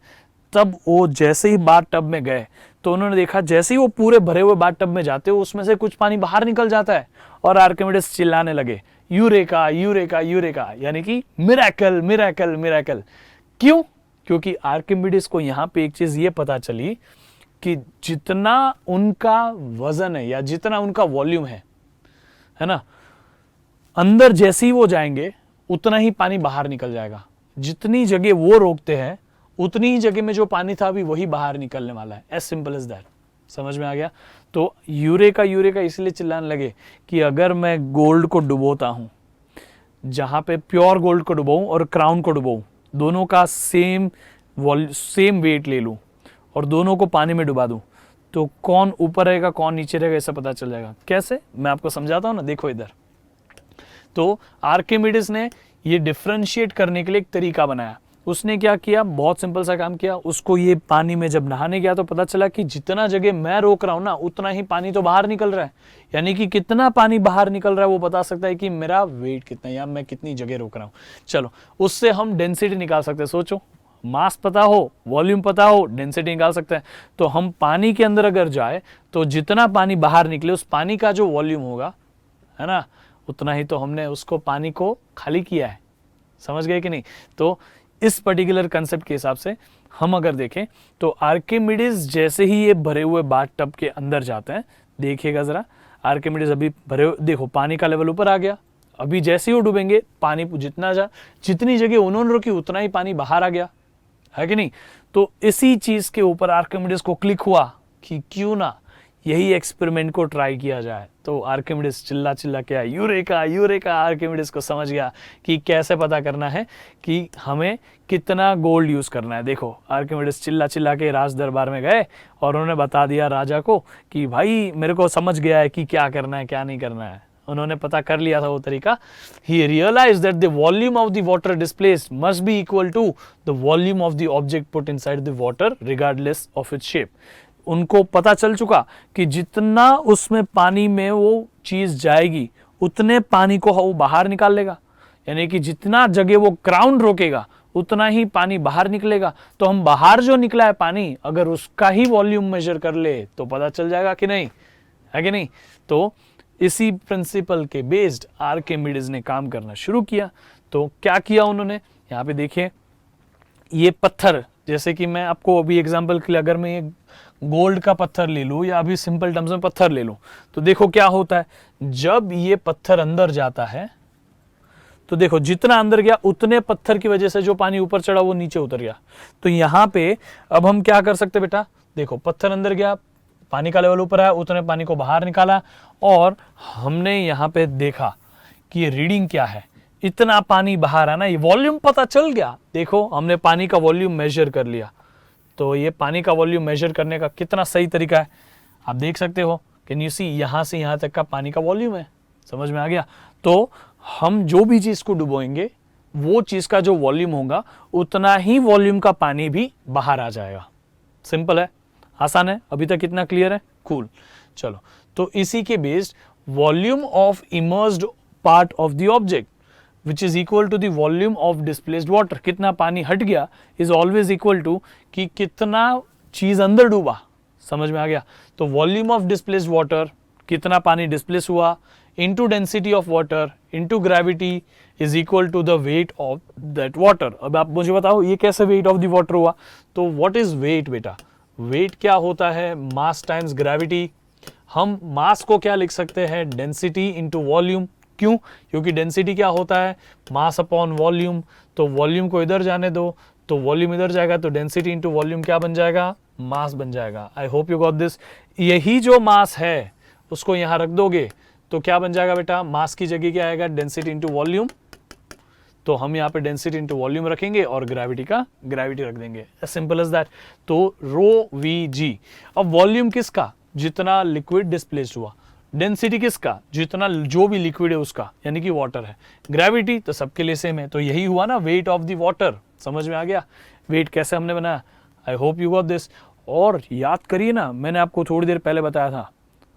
तब वो जैसे ही बाथ टब में गए तो उन्होंने देखा जैसे ही वो पूरे भरे हुए बाथ टब में जाते हो उसमें से कुछ पानी बाहर निकल जाता है, और आर्किमिडीज चिल्लाने लगे यूरेका यूरेका यूरेका, यानी कि मिरेकल मिरेकल मिरेकल। क्यों? क्योंकि आर्किमिडीज को यहां पे एक चीज ये पता चली कि जितना उनका वजन है या जितना उनका वॉल्यूम है ना, अंदर जैसे ही वो जाएंगे उतना ही पानी बाहर निकल जाएगा। जितनी जगह वो रोकते हैं उतनी ही जगह में जो पानी था अभी वही बाहर निकलने वाला है। As simple as that. समझ में आ गया? तो यूरेका यूरेका इसलिए चिल्लाने लगे कि अगर मैं गोल्ड को डुबोता हूं, जहां पे प्योर गोल्ड को डुबाऊं और क्राउन को डुबाऊं, दोनों का सेम वेट ले लूं और दोनों को पानी में डुबा दूं, तो कौन ऊपर रहेगा कौन नीचे रहेगा ऐसा पता चल जाएगा। कैसे? मैं आपको समझाता हूं ना, देखो इधर। तो आर्किमिडीज ने ये डिफरेंशिएट करने के लिए एक तरीका बनाया। उसने क्या किया? बहुत सिंपल सा काम किया। उसको ये पानी में जब नहाने गया तो पता चला कि जितना जगह मैं रोक रहा हूं ना उतना ही पानी तो बाहर निकल रहा है। यानी कि कितना पानी बाहर निकल रहा है वो बता सकता है कि मेरा वेट कितना है या मैं कितनी जगह रोक रहा हूं। चलो, उससे हम डेंसिटी निकाल सकते हैं। सोचो, मास पता हो, वॉल्यूम पता हो, डेंसिटी निकाल सकते हैं। तो हम पानी के अंदर अगर जाए तो जितना पानी बाहर निकले उस पानी का जो वॉल्यूम होगा, है ना, उतना ही तो हमने उसको पानी को खाली किया है। समझ गए कि नहीं? तो इस पर्टिकुलर कंसेप्ट के हिसाब से हम अगर देखें तो आर्किमिडीज जैसे ही ये भरे हुए बाथ टब के अंदर जाते हैं, देखिएगा जरा, आर्किमिडीज अभी भरे हुए, देखो पानी का लेवल ऊपर आ गया। अभी जैसे ही वो डूबेंगे पानी जितनी जगह उन्होंने रोकी उतना ही पानी बाहर आ गया, है कि नहीं? तो इसी चीज के ऊपर आर्किमिडीज को क्लिक हुआ कि क्यों ना यही एक्सपेरिमेंट को ट्राई किया जाए। तो आर्किमिडीज चिल्ला चिल्ला के आया यूरेका यूरेका। आर्किमिडीज को समझ गया कि कैसे पता करना है कि हमें कितना गोल्ड यूज करना है। देखो, आर्किमिडीज चिल्ला चिल्ला के राज दरबार में गए और उन्होंने बता दिया राजा को कि भाई मेरे को समझ गया है कि क्या करना है क्या नहीं करना है। उन्होंने पता कर लिया था वो तरीका। He realized that the volume of the water displaced must be equal to the volume of the object put inside the water regardless of its shape. उनको पता चल चुका कि जितना उसमें पानी में वो चीज जाएगी उतने पानी को वो बाहर निकाल लेगा। यानी कि जितना जगह वो क्राउन रोकेगा उतना ही पानी बाहर निकलेगा। तो हम बाहर जो निकला है पानी, अगर उसका ही वॉल्यूम मेजर कर ले तो पता चल जाएगा कि नहीं, है कि नहीं? तो इसी प्रिंसिपल के बेस्ड आर्किमिडीज ने काम करना शुरू किया। तो क्या किया उन्होंने? यहाँ पे देखिए, ये पत्थर, जैसे कि मैं आपको अभी एग्जांपल के लिए अगर मैं ये गोल्ड का पत्थर ले लूं या अभी सिंपल टर्म्स में पत्थर ले लूं, तो देखो क्या होता है। जब ये पत्थर अंदर जाता है तो देखो जितना अंदर गया उतने पत्थर की वजह से जो पानी ऊपर चढ़ा वो नीचे उतर गया। तो यहाँ पे अब हम क्या कर सकते बेटा? देखो, पत्थर अंदर गया, पानी का लेवल ऊपर आया, उतने पानी को बाहर निकाला, और हमने यहाँ पे देखा कि ये रीडिंग क्या है। इतना पानी बाहर आना, ये वॉल्यूम पता चल गया। देखो, हमने पानी का वॉल्यूम मेजर कर लिया। तो ये पानी का वॉल्यूम मेजर करने का कितना सही तरीका है, आप देख सकते हो। कैन यू सी, यहां से यहां तक का पानी का वॉल्यूम है। समझ में आ गया? तो हम जो भी चीज को डुबोएंगे वो चीज का जो वॉल्यूम होगा उतना ही वॉल्यूम का पानी भी बाहर आ जाएगा। सिंपल है, आसान है। अभी तक कितना क्लियर है? कूल। चलो, तो इसी के based volume of immersed part of the object which is equal to the volume of displaced water, कितना पानी हट गया is always equal to कि कितना चीज अंदर डूबा। समझ में आ गया? तो वॉल्यूम ऑफ डिस्प्लेस्ड वाटर, कितना पानी डिस्प्लेस हुआ, into density of water into gravity is equal to the weight of that water। अब आप मुझे बताओ ये कैसे weight of the water हुआ? तो what is weight बेटा? weight क्या होता है? mass times gravity। हम mass को क्या लिख सकते हैं? density into volume। क्यों? क्योंकि डेंसिटी क्या होता है? मास अपॉन वॉल्यूम। तो वॉल्यूम को इधर जाने दो तो वॉल्यूम इधर जाएगा, तो डेंसिटी इंटू वॉल्यूम क्या बन जाएगा? मास बन जाएगा। I hope you got this. यही जो मास है उसको यहां रख दोगे तो क्या बन जाएगा बेटा? मास की जगह क्या आएगा? Density into volume. तो हम यहाँ पे डेंसिटी इंटू वॉल्यूम रखेंगे और ग्रेविटी रख देंगे। Simple as that. तो रो वी जी। अब वॉल्यूम किसका? जितना लिक्विड डिस्प्लेस्ड हुआ। डेंसिटी किसका? जितना जो भी लिक्विड है उसका, यानी कि वाटर है। ग्रेविटी तो सबके लिए सेम है, तो यही हुआ ना वेट ऑफ द वाटर। समझ में आ गया वेट कैसे हमने बनाया? I hope you got this. और याद करिए ना, मैंने आपको थोड़ी देर पहले बताया था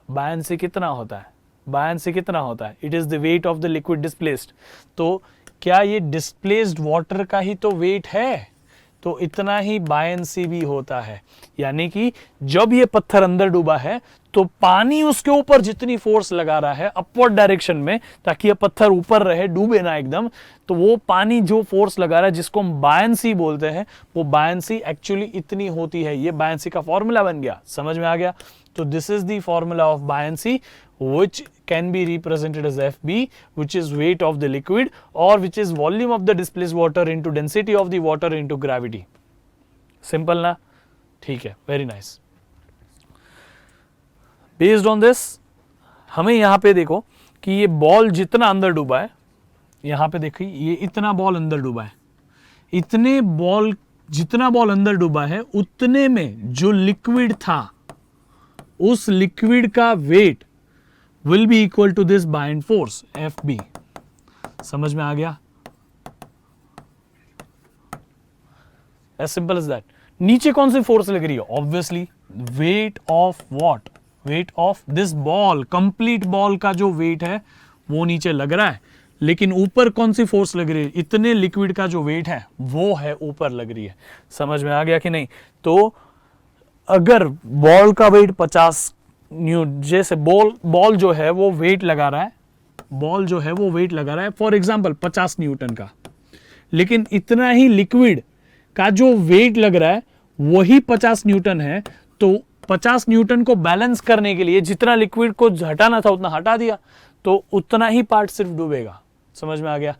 बायन्सी कितना होता है, बायन्सी कितना होता है? It is the weight of the liquid displaced. तो क्या ये डिस्प्लेस्ड वाटर का ही तो वेट है? तो इतना ही बायन्सी भी होता है। यानी कि जब ये पत्थर अंदर डूबा है तो पानी उसके ऊपर जितनी फोर्स लगा रहा है अपवर्ड डायरेक्शन में, ताकि ये पत्थर ऊपर रहे, डूबे ना एकदम, तो वो पानी जो फोर्स लगा रहा है जिसको हम बायन्सी बोलते हैं, वो बायन्सी एक्चुअली इतनी होती है। ये बायन्सी का फॉर्मूला बन गया। समझ में आ गया? तो this is the formula of buoyancy which can be represented as FB, which is weight of the liquid, or which is volume of the displaced water into density of the water into gravity. Simple ना? ठीक है, very nice. Based on this, हमें यहाँ पे देखो कि ये ball जितना अंदर डूबा है, यहाँ पे देखिए ये इतना बॉल अंदर डूबा है, इतने बॉल जितना बॉल अंदर डूबा है उतने में जो लिक्विड था उस लिक्विड का wait will be equal to this buoyant force FB. समझ में आ गया? As simple as that. नीचे कौन सी फोर्स लग रही है? Obviously weight of what? Weight of this ball. Complete ball का जो weight है वो नीचे लग रहा है, लेकिन ऊपर कौन सी फोर्स लग रही है? इतने लिक्विड का जो वेट है वो है ऊपर लग रही है। समझ में आ गया कि नहीं? तो अगर बॉल का वेट 50 जैसे बॉल जो है वो वेट लगा रहा है, बॉल जो है वो वेट लगा रहा है फॉर एग्जांपल 50 न्यूटन का, लेकिन इतना ही लिक्विड का जो वेट लग रहा है वही 50 न्यूटन है, तो 50 न्यूटन को बैलेंस करने के लिए जितना लिक्विड को हटाना था उतना हटा दिया, तो उतना ही पार्ट सिर्फ डूबेगा। समझ में आ गया?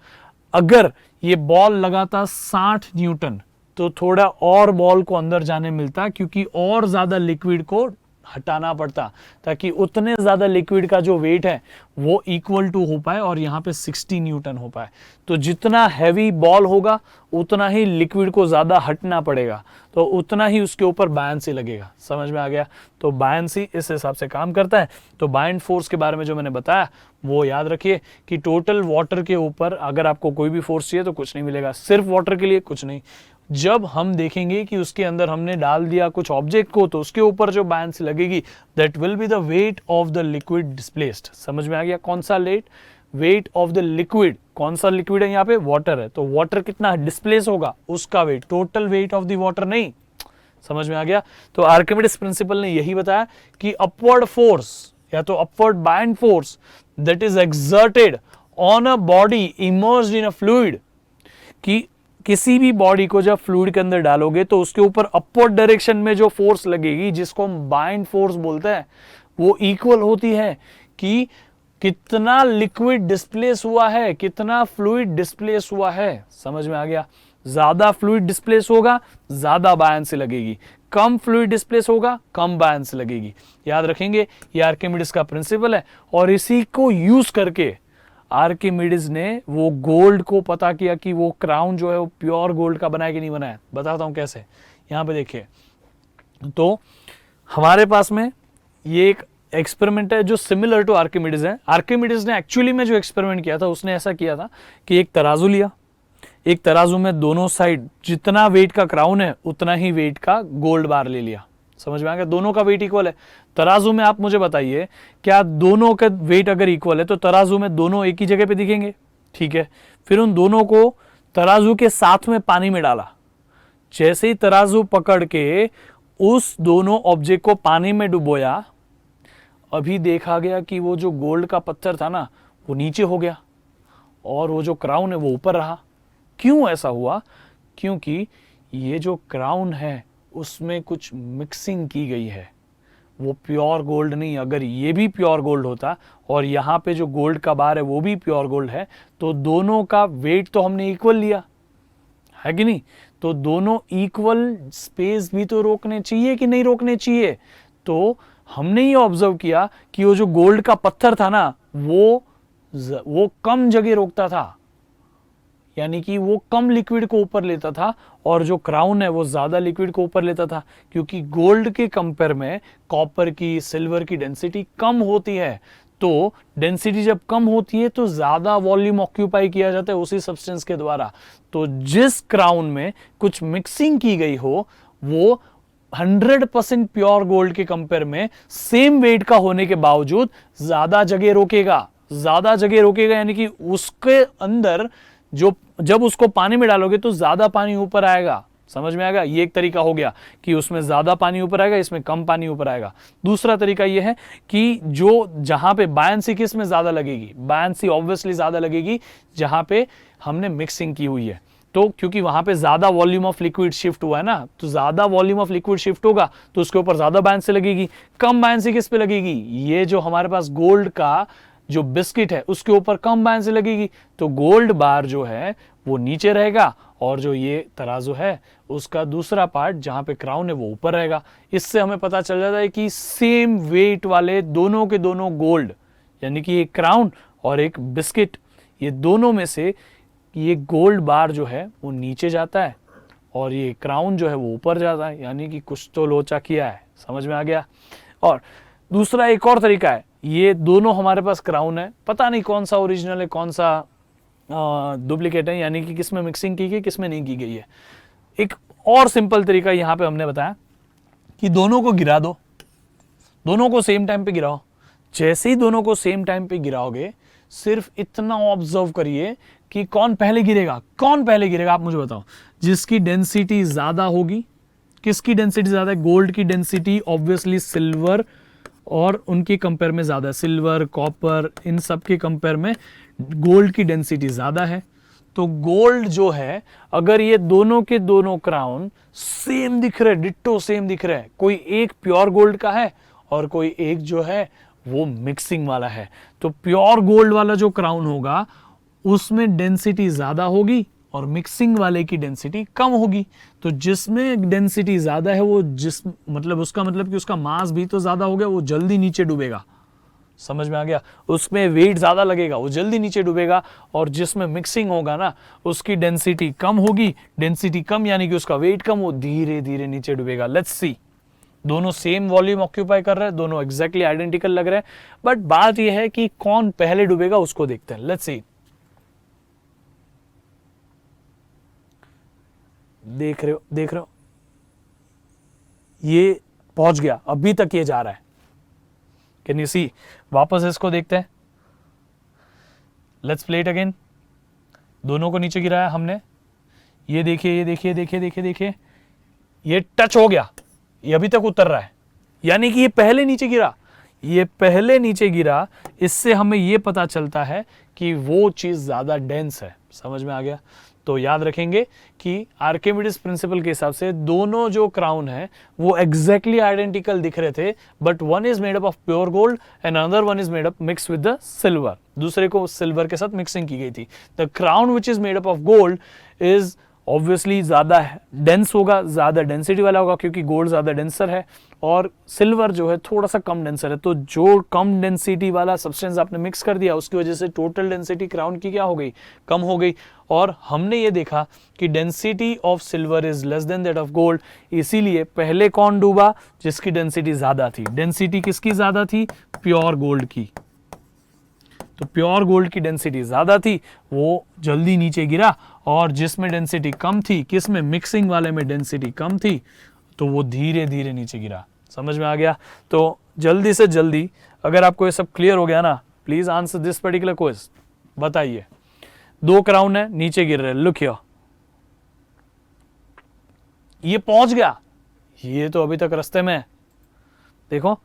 अगर ये बॉल लगाता 60 न्यूटन तो थोड़ा और बॉल को अंदर जाने मिलता, क्योंकि और ज्यादा लिक्विड को हटाना पड़ता, ताकि उतने ज्यादा लिक्विड का जो वेट है वो इक्वल टू हो पाए और यहाँ पे 60 न्यूटन हो पाए। तो जितना हैवी बॉल होगा उतना ही लिक्विड को ज्यादा हटना पड़ेगा, तो उतना ही उसके ऊपर बायन्सी लगेगा। समझ में आ गया? तो बायन्सी इस हिसाब से काम करता है। तो बायन्ड फोर्स के बारे में जो मैंने बताया वो याद रखिए कि टोटल वाटर के ऊपर अगर आपको कोई भी फोर्स चाहिए तो कुछ नहीं मिलेगा, सिर्फ वाटर के लिए कुछ नहीं। जब हम देखेंगे कि उसके अंदर हमने डाल दिया कुछ ऑब्जेक्ट को, तो उसके ऊपर जो बायन्सी लगेगी that will be the weight of the liquid displaced. समझ में आ गया? कौन सा वेट ऑफ द लिक्विड? कौन सा लिक्विड है? यहाँ पे वाटर है, तो वाटर कितना डिस्प्लेस होगा उसका weight, total weight of the water नहीं। समझ में आ गया? तो आर्किमिडीज प्रिंसिपल ने यही बताया कि अपवर्ड फोर्स या तो upward buoyant force that is exerted on a body immersed in a fluid, कि किसी भी बॉडी को जब फ्लूइड के अंदर डालोगे तो उसके ऊपर अपवर्ड डायरेक्शन में जो फोर्स लगेगी, जिसको हम बायन्ड फोर्स बोलते हैं, वो इक्वल होती है कि कितना लिक्विड डिस्प्लेस हुआ है, कितना फ्लूइड डिस्प्लेस हुआ है। समझ में आ गया? ज्यादा फ्लूइड डिस्प्लेस होगा ज्यादा बायन्सी लगेगी, कम फ्लूइड डिस्प्लेस होगा कम बायन्सी लगेगी। याद रखेंगे, ये आर्किमिडीज का प्रिंसिपल है, और इसी को यूज करके आर्किमिडीज ने वो गोल्ड को पता किया कि वो क्राउन जो है वो प्योर गोल्ड का बनाया कि नहीं बनाया। बताता हूं कैसे। यहां पे देखिए, तो हमारे पास में ये एक एक्सपेरिमेंट है जो सिमिलर टू आर्किमिडीज है। आर्किमिडीज ने एक्चुअली में जो एक्सपेरिमेंट किया था उसने ऐसा किया था कि एक तराजू लिया, एक तराजू में दोनों साइड जितना वेट का क्राउन है उतना ही वेट का गोल्ड बार ले लिया। समझ में आ गया? दोनों का वेट इक्वल है। तराजू में आप मुझे बताइए, क्या दोनों का वेट अगर इक्वल है तो तराजू में दोनों एक ही जगह पे दिखेंगे? ठीक है, फिर उन दोनों को तराजू के साथ में पानी में डाला। जैसे ही तराजू पकड़ के उस दोनों ऑब्जेक्ट को पानी में डुबोया, अभी देखा गया कि वो जो गोल्ड का पत्थर था ना वो नीचे हो गया और वो जो क्राउन है वो ऊपर रहा। क्यों ऐसा हुआ? क्योंकि ये जो क्राउन है उसमें कुछ मिक्सिंग की गई है, वो प्योर गोल्ड नहीं। अगर ये भी प्योर गोल्ड होता और यहाँ पे जो गोल्ड का बार है वो भी प्योर गोल्ड है, तो दोनों का वेट तो हमने इक्वल लिया है कि नहीं? तो दोनों इक्वल स्पेस भी तो रोकने चाहिए कि नहीं रोकने चाहिए? तो हमने ये ऑब्जर्व किया कि वो जो गोल्ड का पत्थर था ना वो कम जगह रोकता था। यानी कि वो कम लिक्विड को ऊपर लेता था और जो क्राउन है वो ज़्यादा लिक्विड को ऊपर लेता था, क्योंकि गोल्ड के कंपेयर में कॉपर की, सिल्वर की डेंसिटी कम होती है। तो डेंसिटी जब कम होती है तो ज़्यादा वॉल्यूम ऑक्यूपाई किया जाता है उसी सब्सटेंस के द्वारा। तो जिस क्राउन में कुछ मिक्सिंग की गई हो वो 100% प्योर गोल्ड के कंपेयर में सेम वेट का होने के बावजूद ज्यादा जगह रोकेगा, ज्यादा जगह रोकेगा, यानी कि उसके अंदर जो जब उसको पानी में डालोगे तो ज्यादा पानी ऊपर आएगा। समझ में आएगा? ये एक तरीका हो गया कि उसमें ज्यादा पानी ऊपर आएगा, इसमें कम पानी ऊपर आएगा। दूसरा तरीका यह है कि जो जहां पे बायंसी किस में ज्यादा लगेगी, बायंसी ऑब्वियसली ज्यादा लगेगी जहां पे हमने मिक्सिंग की हुई है। तो क्योंकि वहां पे ज्यादा वॉल्यूम ऑफ लिक्विड शिफ्ट हुआ है ना, तो ज्यादा वॉल्यूम ऑफ लिक्विड शिफ्ट होगा तो उसके ऊपर ज्यादा बायंसी लगेगी। कम बायंसी किस पे लगेगी? ये जो हमारे पास गोल्ड का जो बिस्किट है उसके ऊपर कम बायंसी लगेगी, तो गोल्ड बार जो है वो नीचे रहेगा और जो ये तराजू है उसका दूसरा पार्ट जहां पे क्राउन है वो ऊपर रहेगा। इससे हमें पता चल जाता है कि सेम वेट वाले दोनों के दोनों गोल्ड, यानी कि एक क्राउन और एक बिस्किट, ये दोनों में से ये गोल्ड बार जो है वो नीचे जाता है और ये क्राउन जो है वो ऊपर जाता है, यानी कि कुछ तो लोचा किया है। समझ में आ गया? और दूसरा एक और तरीका है, ये दोनों हमारे पास क्राउन है, पता नहीं कौन सा ओरिजिनल है कौन सा डुप्लीकेट है, यानी कि किसमें मिक्सिंग की गई किसमें नहीं की गई है। एक और सिंपल तरीका यहां पे हमने बताया कि दोनों को गिरा दो, दोनों को सेम टाइम पे गिराओ। जैसे ही दोनों को सेम टाइम पे गिराओगे, सिर्फ इतना ऑब्जर्व करिए कि कौन पहले गिरेगा। कौन पहले गिरेगा आप मुझे बताओ? जिसकी डेंसिटी ज्यादा होगी। किसकी डेंसिटी ज्यादा है? गोल्ड की डेंसिटी ऑब्वियसली सिल्वर और उनके कंपेयर में ज्यादा है। सिल्वर, कॉपर, इन सब के कंपेयर में गोल्ड की डेंसिटी ज्यादा है। तो गोल्ड जो है, अगर ये दोनों के दोनों क्राउन सेम दिख रहे, डिट्टो सेम दिख रहे हैं, कोई एक प्योर गोल्ड का है और कोई एक जो है वो मिक्सिंग वाला है, तो प्योर गोल्ड वाला जो क्राउन होगा उसमें डेंसिटी ज्यादा होगी और मिक्सिंग वाले की डेंसिटी कम होगी। तो जिसमें डेंसिटी ज्यादा है वो उसका मतलब कि उसका मास भी तो ज्यादा हो गया, वो जल्दी नीचे डूबेगा। समझ में आ गया? उसमें वेट ज्यादा लगेगा, वो जल्दी नीचे डूबेगा। और जिसमें मिक्सिंग होगा ना, उसकी डेंसिटी कम होगी। डेंसिटी कम यानी कि उसका वेट कम, वो धीरे धीरे नीचे डूबेगा। लेट्स सी, दोनों सेम वॉल्यूम ऑक्यूपाई कर रहे हैं, दोनों एग्जैक्टली आइडेंटिकल लग रहे हैं, बट बात यह है कि कौन पहले डूबेगा उसको देखते हैं। लेट्स सी, देख रहे हो, ये पहुंच गया, अभी तक ये जा रहा है। Can you see? वापस इसको देखते हैं। Let's play it again. दोनों को नीचे गिराया हमने, ये देखिए, ये देखिए, देखिए देखिए देखिए, ये टच हो गया, ये अभी तक उतर रहा है, यानी कि ये पहले नीचे गिरा, ये पहले नीचे गिरा। इससे हमें ये पता चलता है कि वो चीज ज्यादा डेंस है। समझ में आ गया? तो याद रखेंगे कि आर्किमिडीज प्रिंसिपल के हिसाब से दोनों जो क्राउन है वो एग्जैक्टली आइडेंटिकल दिख रहे थे, but one is made up of pure gold and another one is made up mix with the silver. दूसरे को सिल्वर के साथ मिक्सिंग की गई थी। The crown which is made up of gold is obviously ज्यादा डेंस होगा, ज्यादा डेंसिटी वाला होगा, क्योंकि गोल्ड ज्यादा डेंसर है और सिल्वर जो है थोड़ा सा कम डेंसर है। तो जो कम डेंसिटी वाला सब्सटेंस आपने मिक्स कर दिया, उसकी वजह से टोटल डेंसिटी क्राउन की क्या हो गई? कम हो गई। और हमने ये देखा कि density of silver is less than that of gold, इसीलिए पहले कौन डूबा? जिसकी डेंसिटी ज्यादा थी। डेंसिटी किसकी ज्यादा थी? प्योर गोल्ड की। तो प्योर गोल्ड की डेंसिटी ज्यादा थी, वो जल्दी नीचे गिरा, और जिसमें डेंसिटी कम थी, किसमें? मिक्सिंग वाले में डेंसिटी कम थी, तो वो धीरे धीरे नीचे गिरा। समझ में आ गया? तो जल्दी से जल्दी, अगर आपको ये सब क्लियर हो गया ना, please answer this particular question. बताइए, दो क्राउन है, नीचे गिर रहे, लुक हियर, ये पहुंच गया, ये तो अभी तक रास्ते में है, देखो।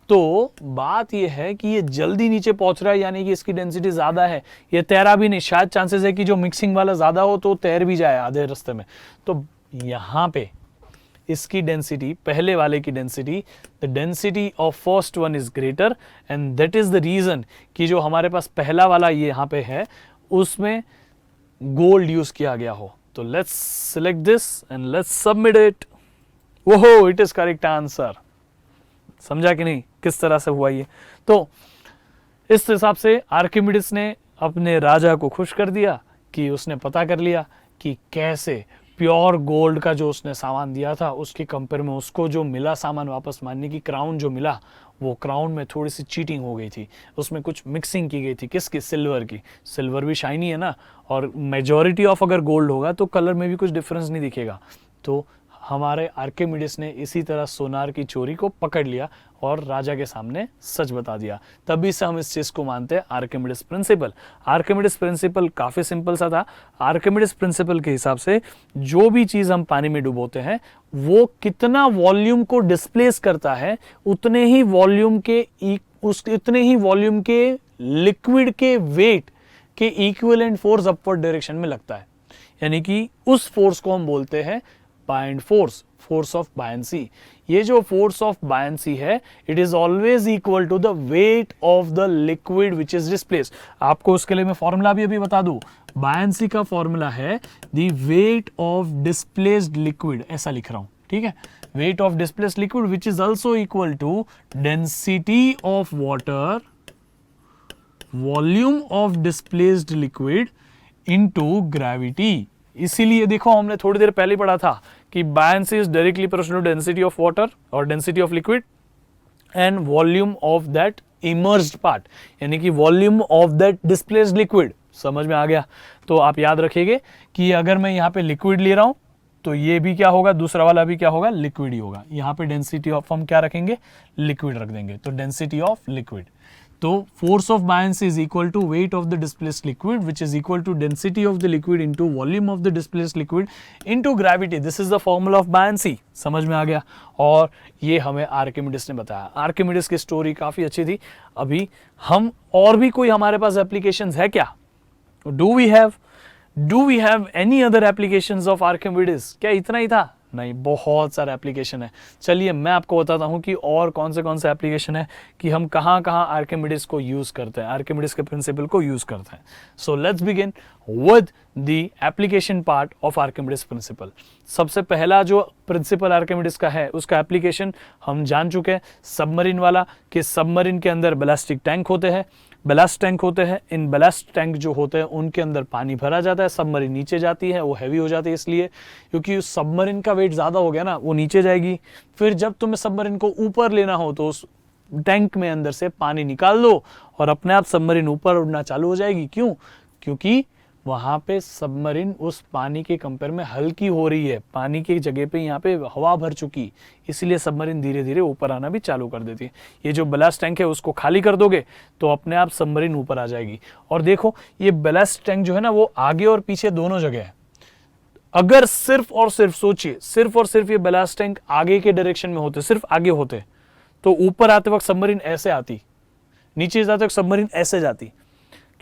तो बात यह है कि ये जल्दी नीचे पहुंच रहा है, यानी कि इसकी डेंसिटी ज्यादा है। ये तैरा भी नहीं, शायद चांसेस है कि जो मिक्सिंग वाला ज्यादा हो तो तैर भी जाए आधे रास्ते में। तो यहां पे इसकी डेंसिटी, पहले वाले की density, the density of first one is greater, and that is the reason कि जो हमारे पास पहला वाला ये यहां पे है उसमें गोल्ड यूज किया गया हो। तो let's select this and let's submit it. ओहो, इट इज करेक्ट आंसर। समझा कि नहीं किस तरह से हुआ ये? तो इस हिसाब से आर्किमिडीज ने अपने राजा को खुश कर दिया कि उसने पता कर लिया कि कैसे प्योर गोल्ड का जो उसने सामान दिया था उसके कंपेयर में उसको जो मिला सामान वापस मानने की क्राउन जो मिला, वो क्राउन में थोड़ी सी चीटिंग हो गई थी, उसमें कुछ मिक्सिंग की गई थी। किसकी? सिल्वर की। सिल्वर भी शाइनी है ना, और मेजॉरिटी ऑफ अगर गोल्ड होगा तो कलर में भी कुछ डिफरेंस नहीं दिखेगा। तो हमारे आर्किमिडीज ने इसी तरह सोनार की चोरी को पकड़ लिया और राजा के सामने सच बता दिया। तभी से हम इस चीज को मानते हैं आर्किमिडीज प्रिंसिपल। आर्किमिडीज प्रिंसिपल काफी सिंपल सा था। आर्किमिडीज प्रिंसिपल के हिसाब से जो भी चीज हम पानी में डुबोते हैं वो कितना वॉल्यूम को डिस्प्लेस करता है, उतने ही वॉल्यूम के लिक्विड के वेट के इक्विवेलेंट फोर्स अपवर्ड डायरेक्शन में लगता है। यानी कि उस फोर्स को हम बोलते हैं buoyant force, force of buoyancy. ये जो फोर्स ऑफ बायंसी है, it is always equal to the weight of the liquid which is displaced. आपको उसके लिए मैं फॉर्मूला भी अभी बता दूं। बायंसी का फॉर्मूला है the weight of displaced liquid, ऐसा लिख रहा हूं, ठीक है। Weight of displaced liquid which is also equal to density of water, volume of displaced liquid into gravity. इसीलिए देखो हमने थोड़ी देर पहले पढ़ा था कि buoyancy is directly proportional to density of water और density of liquid and volume of that emerged part, यानी कि volume of that displaced liquid. समझ में आ गया? तो आप याद रखिएगा कि अगर मैं यहाँ पे लिक्विड ले रहा हूं तो ये भी क्या होगा, दूसरा वाला भी क्या होगा, लिक्विड ही होगा। यहाँ पे डेंसिटी ऑफ हम क्या रखेंगे, लिक्विड रख देंगे, तो डेंसिटी ऑफ लिक्विड। तो force of buoyancy is equal to weight of the displaced liquid which is equal to density of the liquid into volume of the displaced liquid into gravity. This is the formula of buoyancy. समझ में आ गया? और ये हमें Archimedes ने बताया। Archimedes की स्टोरी काफी अच्छी थी। अभी हम और भी कोई हमारे पास एप्लीकेशंस है क्या? Do we have any other applications of Archimedes? क्या इतना ही था? नहीं, बहुत सारे एप्लीकेशन है। चलिए मैं आपको बताता हूं कि और कौन से एप्लीकेशन है कि हम कहां आर्किमिडीज को यूज करते हैं, आर्किमिडीज के प्रिंसिपल को यूज करते हैं। So let's begin with the application part of Archimedes principal. सबसे पहला जो प्रिंसिपल आर्किमिडीज का है उसका एप्लीकेशन हम जान चुके हैं, सबमरीन वाला, कि सबमरीन के अंदर बैलिस्टिक टैंक होते हैं, बैलास्ट टैंक होते हैं। इन बैलास्ट टैंक जो होते हैं उनके अंदर पानी भरा जाता है, सबमरीन नीचे जाती है, वो हैवी हो जाती है इसलिए क्योंकि उस सबमरीन का वेट ज़्यादा हो गया ना, वो नीचे जाएगी। फिर जब तुम्हें सबमरीन को ऊपर लेना हो तो उस टैंक में अंदर से पानी निकाल दो और अपने आप सबमरीन ऊपर उड़ना चालू हो जाएगी। क्यों? क्योंकि वहां पे सबमरीन उस पानी के कंपेयर में हल्की हो रही है, पानी की जगह पे यहाँ पे हवा भर चुकी, इसलिए सबमरीन धीरे धीरे ऊपर आना भी चालू कर देती है। ये जो बैलास्ट टैंक है उसको खाली कर दोगे तो अपने आप सबमरीन ऊपर आ जाएगी। और देखो ये बैलास्ट टैंक जो है ना वो आगे और पीछे दोनों जगह है। अगर सिर्फ और सिर्फ सोचिए, सिर्फ और सिर्फ ये बैलास्ट टैंक आगे के डायरेक्शन में होते, सिर्फ आगे होते, तो ऊपर आते वक्त सबमरीन ऐसे आती, नीचे जाते वक्त सबमरीन ऐसे जाती।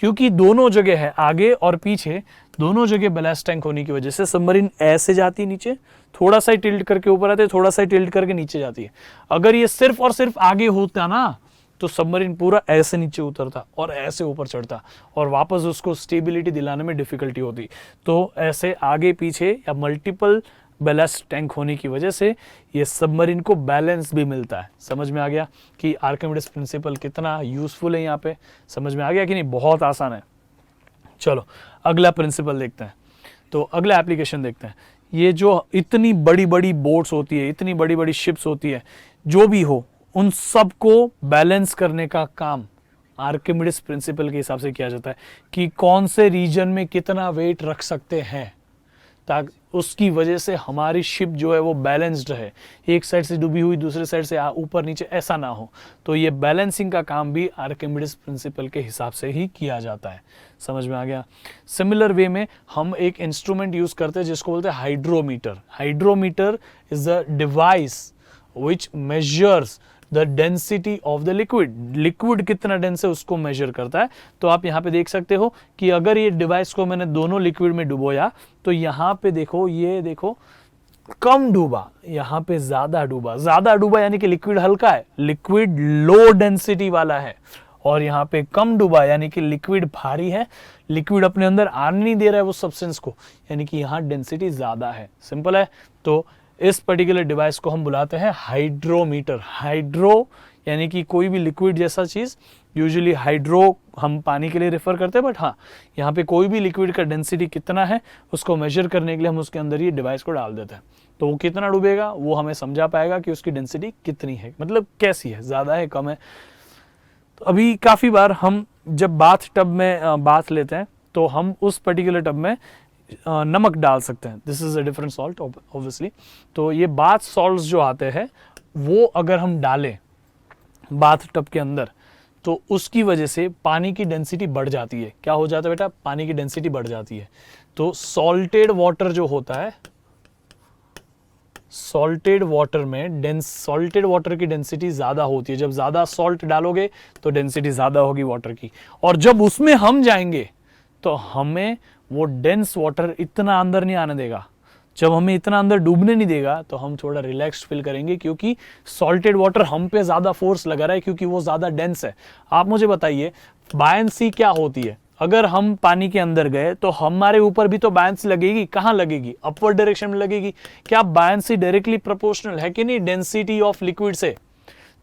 क्योंकि दोनों जगह है, आगे और पीछे दोनों जगह बैलास्ट टैंक होने की वजह से सबमरीन ऐसे जाती है नीचे, थोड़ा सा टिल्ट करके ऊपर आते, थोड़ा सा टिल्ट करके नीचे जाती है। अगर ये सिर्फ और सिर्फ आगे होता ना तो सबमरीन पूरा ऐसे नीचे उतरता और ऐसे ऊपर चढ़ता और वापस उसको स्टेबिलिटी दिलाने में डिफिकल्टी होती। तो ऐसे आगे पीछे या मल्टीपल बैलास्ट टैंक होने की वजह से ये सबमरीन को बैलेंस भी मिलता है। समझ में आ गया कि आर्किमिडीज प्रिंसिपल कितना यूजफुल है यहाँ पे? समझ में आ गया कि नहीं? बहुत आसान है। चलो अगला प्रिंसिपल देखते हैं। तो अगला एप्लीकेशन देखते हैं। ये जो इतनी बड़ी बड़ी बोट्स होती है, इतनी बड़ी बड़ी शिप्स होती है, जो भी हो उन सबको बैलेंस करने का काम आर्किमिडीज प्रिंसिपल के हिसाब से किया जाता है कि कौन से रीजन में कितना वेट रख सकते हैं ताकि उसकी वजह से हमारी शिप जो है वो बैलेंस्ड रहे, एक साइड से डूबी हुई दूसरे साइड से ऊपर नीचे ऐसा ना हो। तो ये बैलेंसिंग का काम भी आर्किमिडीज प्रिंसिपल के हिसाब से ही किया जाता है। समझ में आ गया? सिमिलर वे में हम एक इंस्ट्रूमेंट यूज करते हैं जिसको बोलते हैं hydrometer. Hydrometer is a device which measures the density of the liquid. Liquid कितना डेंस है उसको मेजर करता है। तो आप यहाँ पे देख सकते हो कि अगर ये डिवाइस को मैंने दोनों लिक्विड में डुबोया तो यहाँ पे देखो, ये देखो कम डूबा, यहाँ पे ज्यादा डूबा। ज्यादा डूबा यानी कि लिक्विड हल्का है, लिक्विड लो डेंसिटी वाला है। और यहाँ पे कम डूबा यानी कि लिक्विड भारी है, लिक्विड अपने अंदर आने नहीं दे रहा है वो सब्सटेंस को, यानी कि यहाँ डेंसिटी ज्यादा है। सिंपल है। तो इस पर्टिकुलर डिवाइस को हम बुलाते हैं हाइड्रोमीटर। हाइड्रो यानी कि कोई भी लिक्विड जैसा चीज़, यूजुअली हाइड्रो हम पानी के लिए रेफर करते हैं, बट हाँ यहाँ पे कोई भी लिक्विड का डेंसिटी कितना है उसको मेजर करने के लिए हम उसके अंदर ये डिवाइस को डाल देते हैं। तो वो कितना डूबेगा वो हमें समझा पाएगा कि उसकी डेंसिटी कितनी है, मतलब कैसी है, ज़्यादा है कम है। तो अभी काफ़ी बार हम जब बाथ टब में बाथ लेते हैं तो हम उस पर्टिकुलर टब में नमक डाल सकते हैं। This is a different salt obviously. तो ये बाथ सॉल्ट्स जो आते हैं वो अगर हम डालें बाथ टब के अंदर तो उसकी वजह से पानी की डेंसिटी बढ़ जाती है। क्या हो जाता है बेटा? पानी की डेंसिटी बढ़ जाती है। तो सॉल्टेड वाटर जो होता है, सॉल्टेड वाटर में सॉल्टेड वाटर की डेंसिटी ज़्यादा होती है। जब ज़्यादा सॉल्ट डालोगे तो डेंसिटी ज़्यादा होगी वाटर की, और जब उसमें हम जाएंगे तो हमें वो डेंस वाटर इतना अंदर नहीं आने देगा। जब हमें इतना अंदर डूबने नहीं देगा तो हम थोड़ा रिलैक्स फील करेंगे, क्योंकि सॉल्टेड वाटर हम पे ज़्यादा फोर्स लगा रहा है, क्योंकि वो ज़्यादा डेंस है। आप मुझे बताइए बायंसी क्या होती है? अगर हम पानी के अंदर गए तो हमारे ऊपर भी तो बायंसी लगेगी। कहाँ लगेगी? अपवर्ड डायरेक्शन में लगेगी। क्या बायंसी डायरेक्टली प्रोपोर्शनल है कि नहीं डेंसिटी ऑफ लिक्विड से?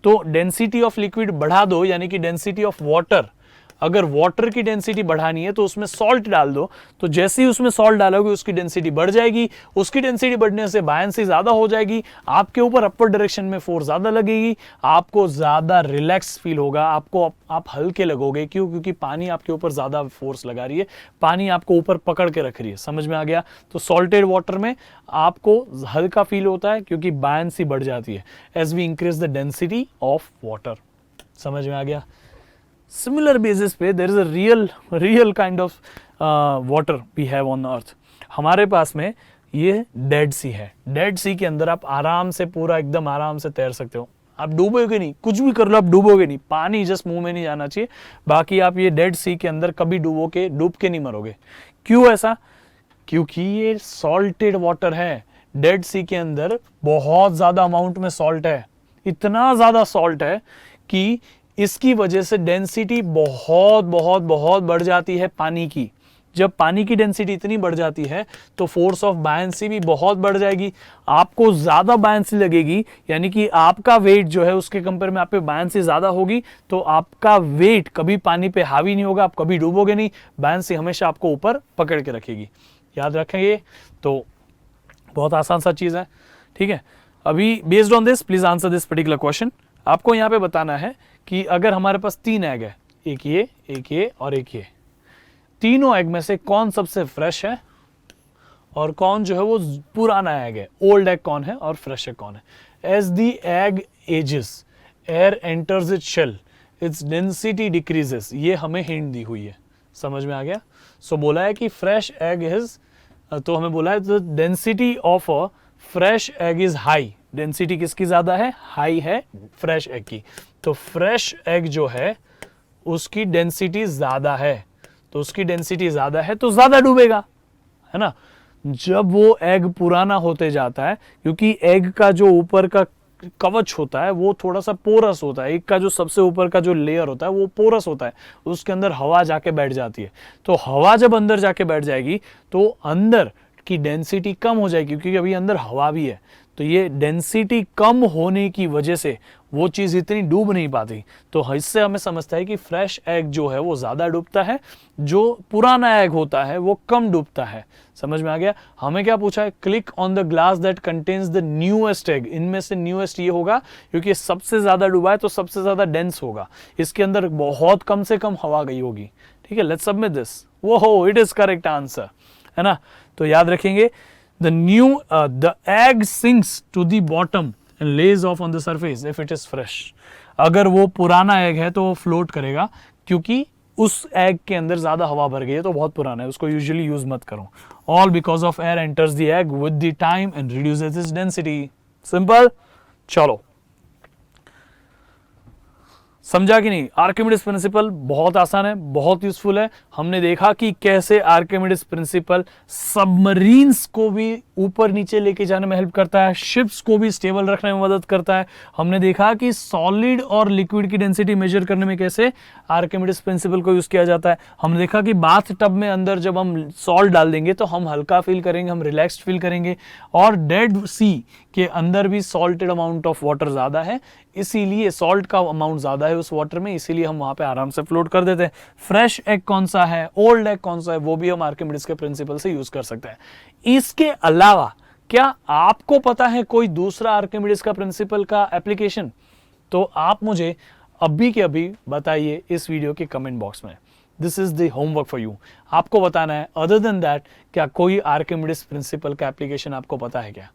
तो डेंसिटी ऑफ लिक्विड बढ़ा दो, यानी कि डेंसिटी ऑफ वाटर, अगर वाटर की डेंसिटी बढ़ानी है तो उसमें सॉल्ट डाल दो। तो जैसे ही उसमें सॉल्ट डालोगे उसकी डेंसिटी बढ़ जाएगी, उसकी डेंसिटी बढ़ने से बायंसी ज्यादा हो जाएगी, आपके ऊपर अपर डायरेक्शन में फोर्स ज्यादा लगेगी, आपको ज्यादा रिलैक्स फील होगा, आप हल्के लगोगे। क्यों? क्योंकि पानी आपके ऊपर ज्यादा फोर्स लगा रही है, पानी आपको ऊपर पकड़ के रख रही है। समझ में आ गया? तो सॉल्टेड वाटर में आपको हल्का फील होता है क्योंकि बायंसी बढ़ जाती है as we increase the density of water. समझ में आ गया? सिमिलर बेसिस पे there is a real kind of water we have on earth. हमारे पास में ये डेड सी है। डेड सी के अंदर आप आराम से पूरा एकदम आराम से तैर सकते हो। आप डूबोगे नहीं, कुछ भी कर लो आप डूबोगे नहीं, पानी जस्ट मुंह में नहीं जाना चाहिए। बाकी आप ये डेड सी के अंदर कभी डूब के नहीं मरोगे। क्यों ऐसा? क्योंकि ये सॉल्टेड वाटर है। डेड सी के अंदर बहुत ज्यादा अमाउंट में सॉल्ट है, इतना ज्यादा सॉल्ट है कि इसकी वजह से डेंसिटी बहुत बहुत बहुत बढ़ जाती है पानी की। जब पानी की डेंसिटी इतनी बढ़ जाती है तो फोर्स ऑफ बायंसी भी बहुत बढ़ जाएगी, आपको ज्यादा बायंसी लगेगी, यानी कि आपका वेट जो है उसके कंपेयर में आप पे बायंसी ज्यादा होगी, तो आपका वेट कभी पानी पे हावी नहीं होगा, आप कभी डूबोगे नहीं, बायंसी हमेशा आपको ऊपर पकड़ के रखेगी। याद रखेंगे? तो बहुत आसान सा चीज है, ठीक है। अभी based on this please answer this particular question. आपको यहाँ पे बताना है कि अगर हमारे पास 3 एग है, एक ये और एक ये, तीनों एग में से कौन सबसे फ्रेश है और कौन जो है वो पुराना एग है, ओल्ड एग कौन है और फ्रेश एग कौन है। As the egg ages air enters its shell, its density decreases. ये हमें हिंट दी हुई है। समझ में आ गया? सो बोला है कि फ्रेश एग इज, तो हमें बोला है the density of a fresh egg is high. Density किसकी ज्यादा है? हाई है फ्रेश एग की। तो फ्रेश एग जो है उसकी डेंसिटी ज्यादा है, तो उसकी डेंसिटी ज्यादा है तो ज्यादा डूबेगा, है ना। जब वो एग पुराना होते जाता है, क्योंकि एग का जो ऊपर का कवच होता है वो थोड़ा सा पोरस होता है, एग का जो सबसे ऊपर का जो लेयर होता है वो पोरस होता है, उसके अंदर हवा जाके बैठ जाती है। तो हवा जब अंदर जाके बैठ जाएगी तो अंदर की डेंसिटी कम हो जाएगी, क्योंकि अभी अंदर हवा भी है। तो ये डेंसिटी कम होने की वजह से वो चीज़ इतनी डूब नहीं पाती। तो इससे हमें समझता है कि फ्रेश एग जो है वो ज़्यादा डूबता है, जो पुराना एग होता है वो कम डूबता है। समझ में आ गया? हमें क्या पूछा है? Click on the glass that contains the newest egg. इनमें से न्यूएस्ट ये होगा क्योंकि सबसे ज़्यादा डूबा है तो सबसे ज़्यादा डेंस होगा, इसके अंदर बहुत कम से कम हवा गई होगी। ठीक है, लेट्स सबमिट दिस। वो हो, इट इज करेक्ट आंसर, है ना। तो याद रखेंगे, the egg sinks to the bottom and lays off on the surface if it is fresh। अगर वो पुराना एग है तो वो फ्लोट करेगा, क्योंकि उस एग के अंदर ज्यादा हवा भर गई है तो बहुत पुराना है, उसको यूजुअली यूज मत करो। All because of air enters the egg with the time and reduces its density. Simple. चलो, समझा कि नहीं? आर्किमिडीज प्रिंसिपल बहुत आसान है, बहुत यूजफुल है। हमने देखा कि कैसे आर्किमिडीज प्रिंसिपल सबमरीन्स को भी ऊपर नीचे लेके जाने में हेल्प करता है, शिप्स को भी स्टेबल रखने में मदद करता है। हमने देखा कि सॉलिड और लिक्विड की डेंसिटी मेजर करने में कैसे आर्किमिडीज प्रिंसिपल को यूज किया जाता है। हमने देखा कि बाथ टब में अंदर जब हम सॉल्ट डाल देंगे तो हम हल्का फील करेंगे, हम रिलैक्स्ड फील करेंगे, और डेड सी के अंदर भी सॉल्टेड अमाउंट ऑफ वाटर ज्यादा है, इसीलिए सॉल्ट का अमाउंट ज्यादा है उस वाटर में, इसीलिए हम वहां पे आराम से फ्लोट कर देते हैं। फ्रेश एग कौन सा है, ओल्ड एग कौन सा है, वो भी हम आर्किमिडीज के प्रिंसिपल से यूज कर सकते हैं। इसके अलावा क्या आपको पता है कोई दूसरा आर्किमिडीज का प्रिंसिपल का एप्लीकेशन? तो आप मुझे अभी के अभी बताइए इस वीडियो के कमेंट बॉक्स में। This is the homework for you. आपको बताना है अदर देन दैट क्या कोई आर्किमिडीज प्रिंसिपल का एप्लीकेशन आपको पता है क्या?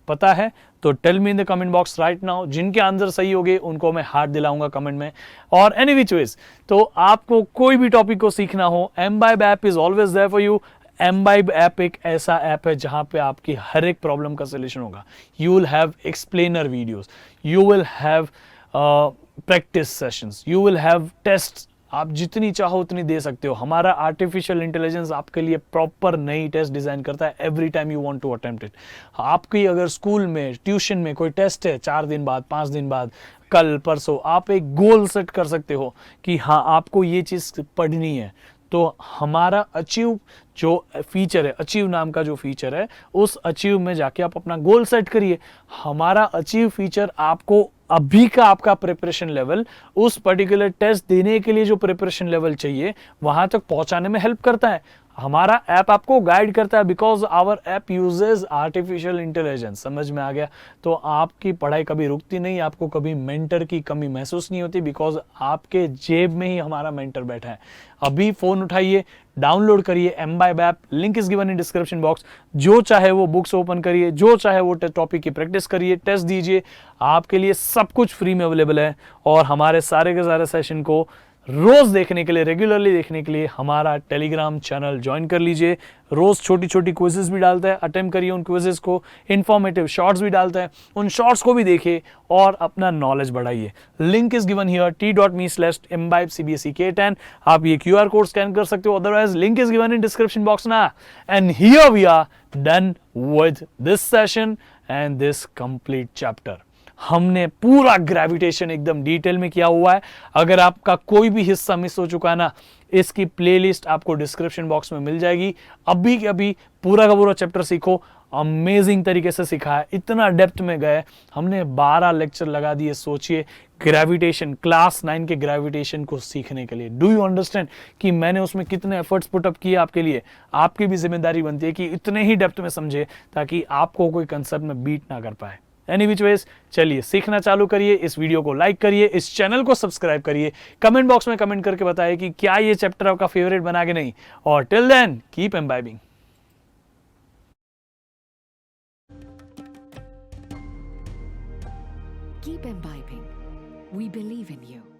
पता है तो tell me in the comment box right now. जिनके आंसर सही होंगे उनको मैं हार्ट दिलाऊंगा कमेंट में। और एनी विच वेज, तो आपको कोई भी टॉपिक को सीखना हो, Embibe app is always there for you. Embibe app एक ऐसा ऐप है जहां पे आपकी हर एक प्रॉब्लम का सोल्यूशन होगा। You will have explainer videos, you will have practice sessions, you will have test, आप जितनी चाहो उतनी दे सकते हो। हमारा आर्टिफिशियल इंटेलिजेंस आपके लिए प्रॉपर नई टेस्ट डिजाइन करता है every time you want to attempt it. आपकी अगर स्कूल में, ट्यूशन में कोई टेस्ट है 4 दिन बाद, 5 दिन बाद, कल परसों, आप एक गोल सेट कर सकते हो कि हाँ आपको ये चीज पढ़नी है। तो हमारा अचीव जो फीचर है, अचीव नाम का जो फीचर है, उस अचीव में जाके आप अपना गोल सेट करिए। हमारा अचीव फीचर आपको अभी का आपका प्रिपरेशन लेवल, उस पर्टिकुलर टेस्ट देने के लिए जो प्रिपरेशन लेवल चाहिए वहां तक पहुंचाने में हेल्प करता है। हमारा ऐप आपको गाइड करता है because our app uses artificial intelligence. समझ में आ गया? तो आपकी पढ़ाई कभी रुकती नहीं, आपको कभी मेंटर की कमी महसूस नहीं होती, बिकॉज आपके जेब में ही हमारा मेंटर बैठा है। अभी फोन उठाइए, डाउनलोड करिए Embibe app, link is given in description box. जो चाहे वो बुक्स ओपन करिए, जो चाहे वो टॉपिक की प्रैक्टिस करिए, टेस्ट दीजिए, आपके लिए सब कुछ फ्री में अवेलेबल है। और हमारे सारे के सारे सेशन को रोज देखने के लिए, रेगुलरली देखने के लिए हमारा टेलीग्राम चैनल ज्वाइन कर लीजिए। रोज छोटी छोटी क्विजेस भी डालता है, अटेम्प्ट करिए उन क्विजेस को। इंफॉर्मेटिव शॉर्ट्स भी डालता है, उन शॉर्ट्स को भी देखिए और अपना नॉलेज बढ़ाइए। Link is given here t.me/imbibecbsek10। आप ये QR कोड स्कैन कर सकते हो, otherwise link is given in description box ना। And here we are done with this session and this complete chapter. हमने पूरा ग्रेविटेशन एकदम डिटेल में किया हुआ है। अगर आपका कोई भी हिस्सा मिस हो चुका है ना, इसकी प्लेलिस्ट आपको डिस्क्रिप्शन बॉक्स में मिल जाएगी। अभी के अभी पूरा का पूरा चैप्टर सीखो। अमेजिंग तरीके से सिखा है, इतना डेप्थ में गए हमने, 12 लेक्चर लगा दिए। सोचिए ग्रेविटेशन, क्लास 9 के ग्रेविटेशन को सीखने के लिए। डू यू अंडरस्टैंड कि मैंने उसमें कितने एफर्ट्स पुटअप किए आपके लिए? आपकी भी जिम्मेदारी बनती है कि इतने ही डेप्थ में समझे ताकि आपको कोई कंसेप्ट में बीट ना कर पाए। एनी विच वेज, चलिए सीखना चालू करिए। इस वीडियो को लाइक करिए, इस चैनल को सब्सक्राइब करिए, कमेंट बॉक्स में कमेंट करके बताइए कि क्या ये चैप्टर आपका फेवरेट बना के नहीं। और till then keep imbibing. Keep imbibing. We believe in you.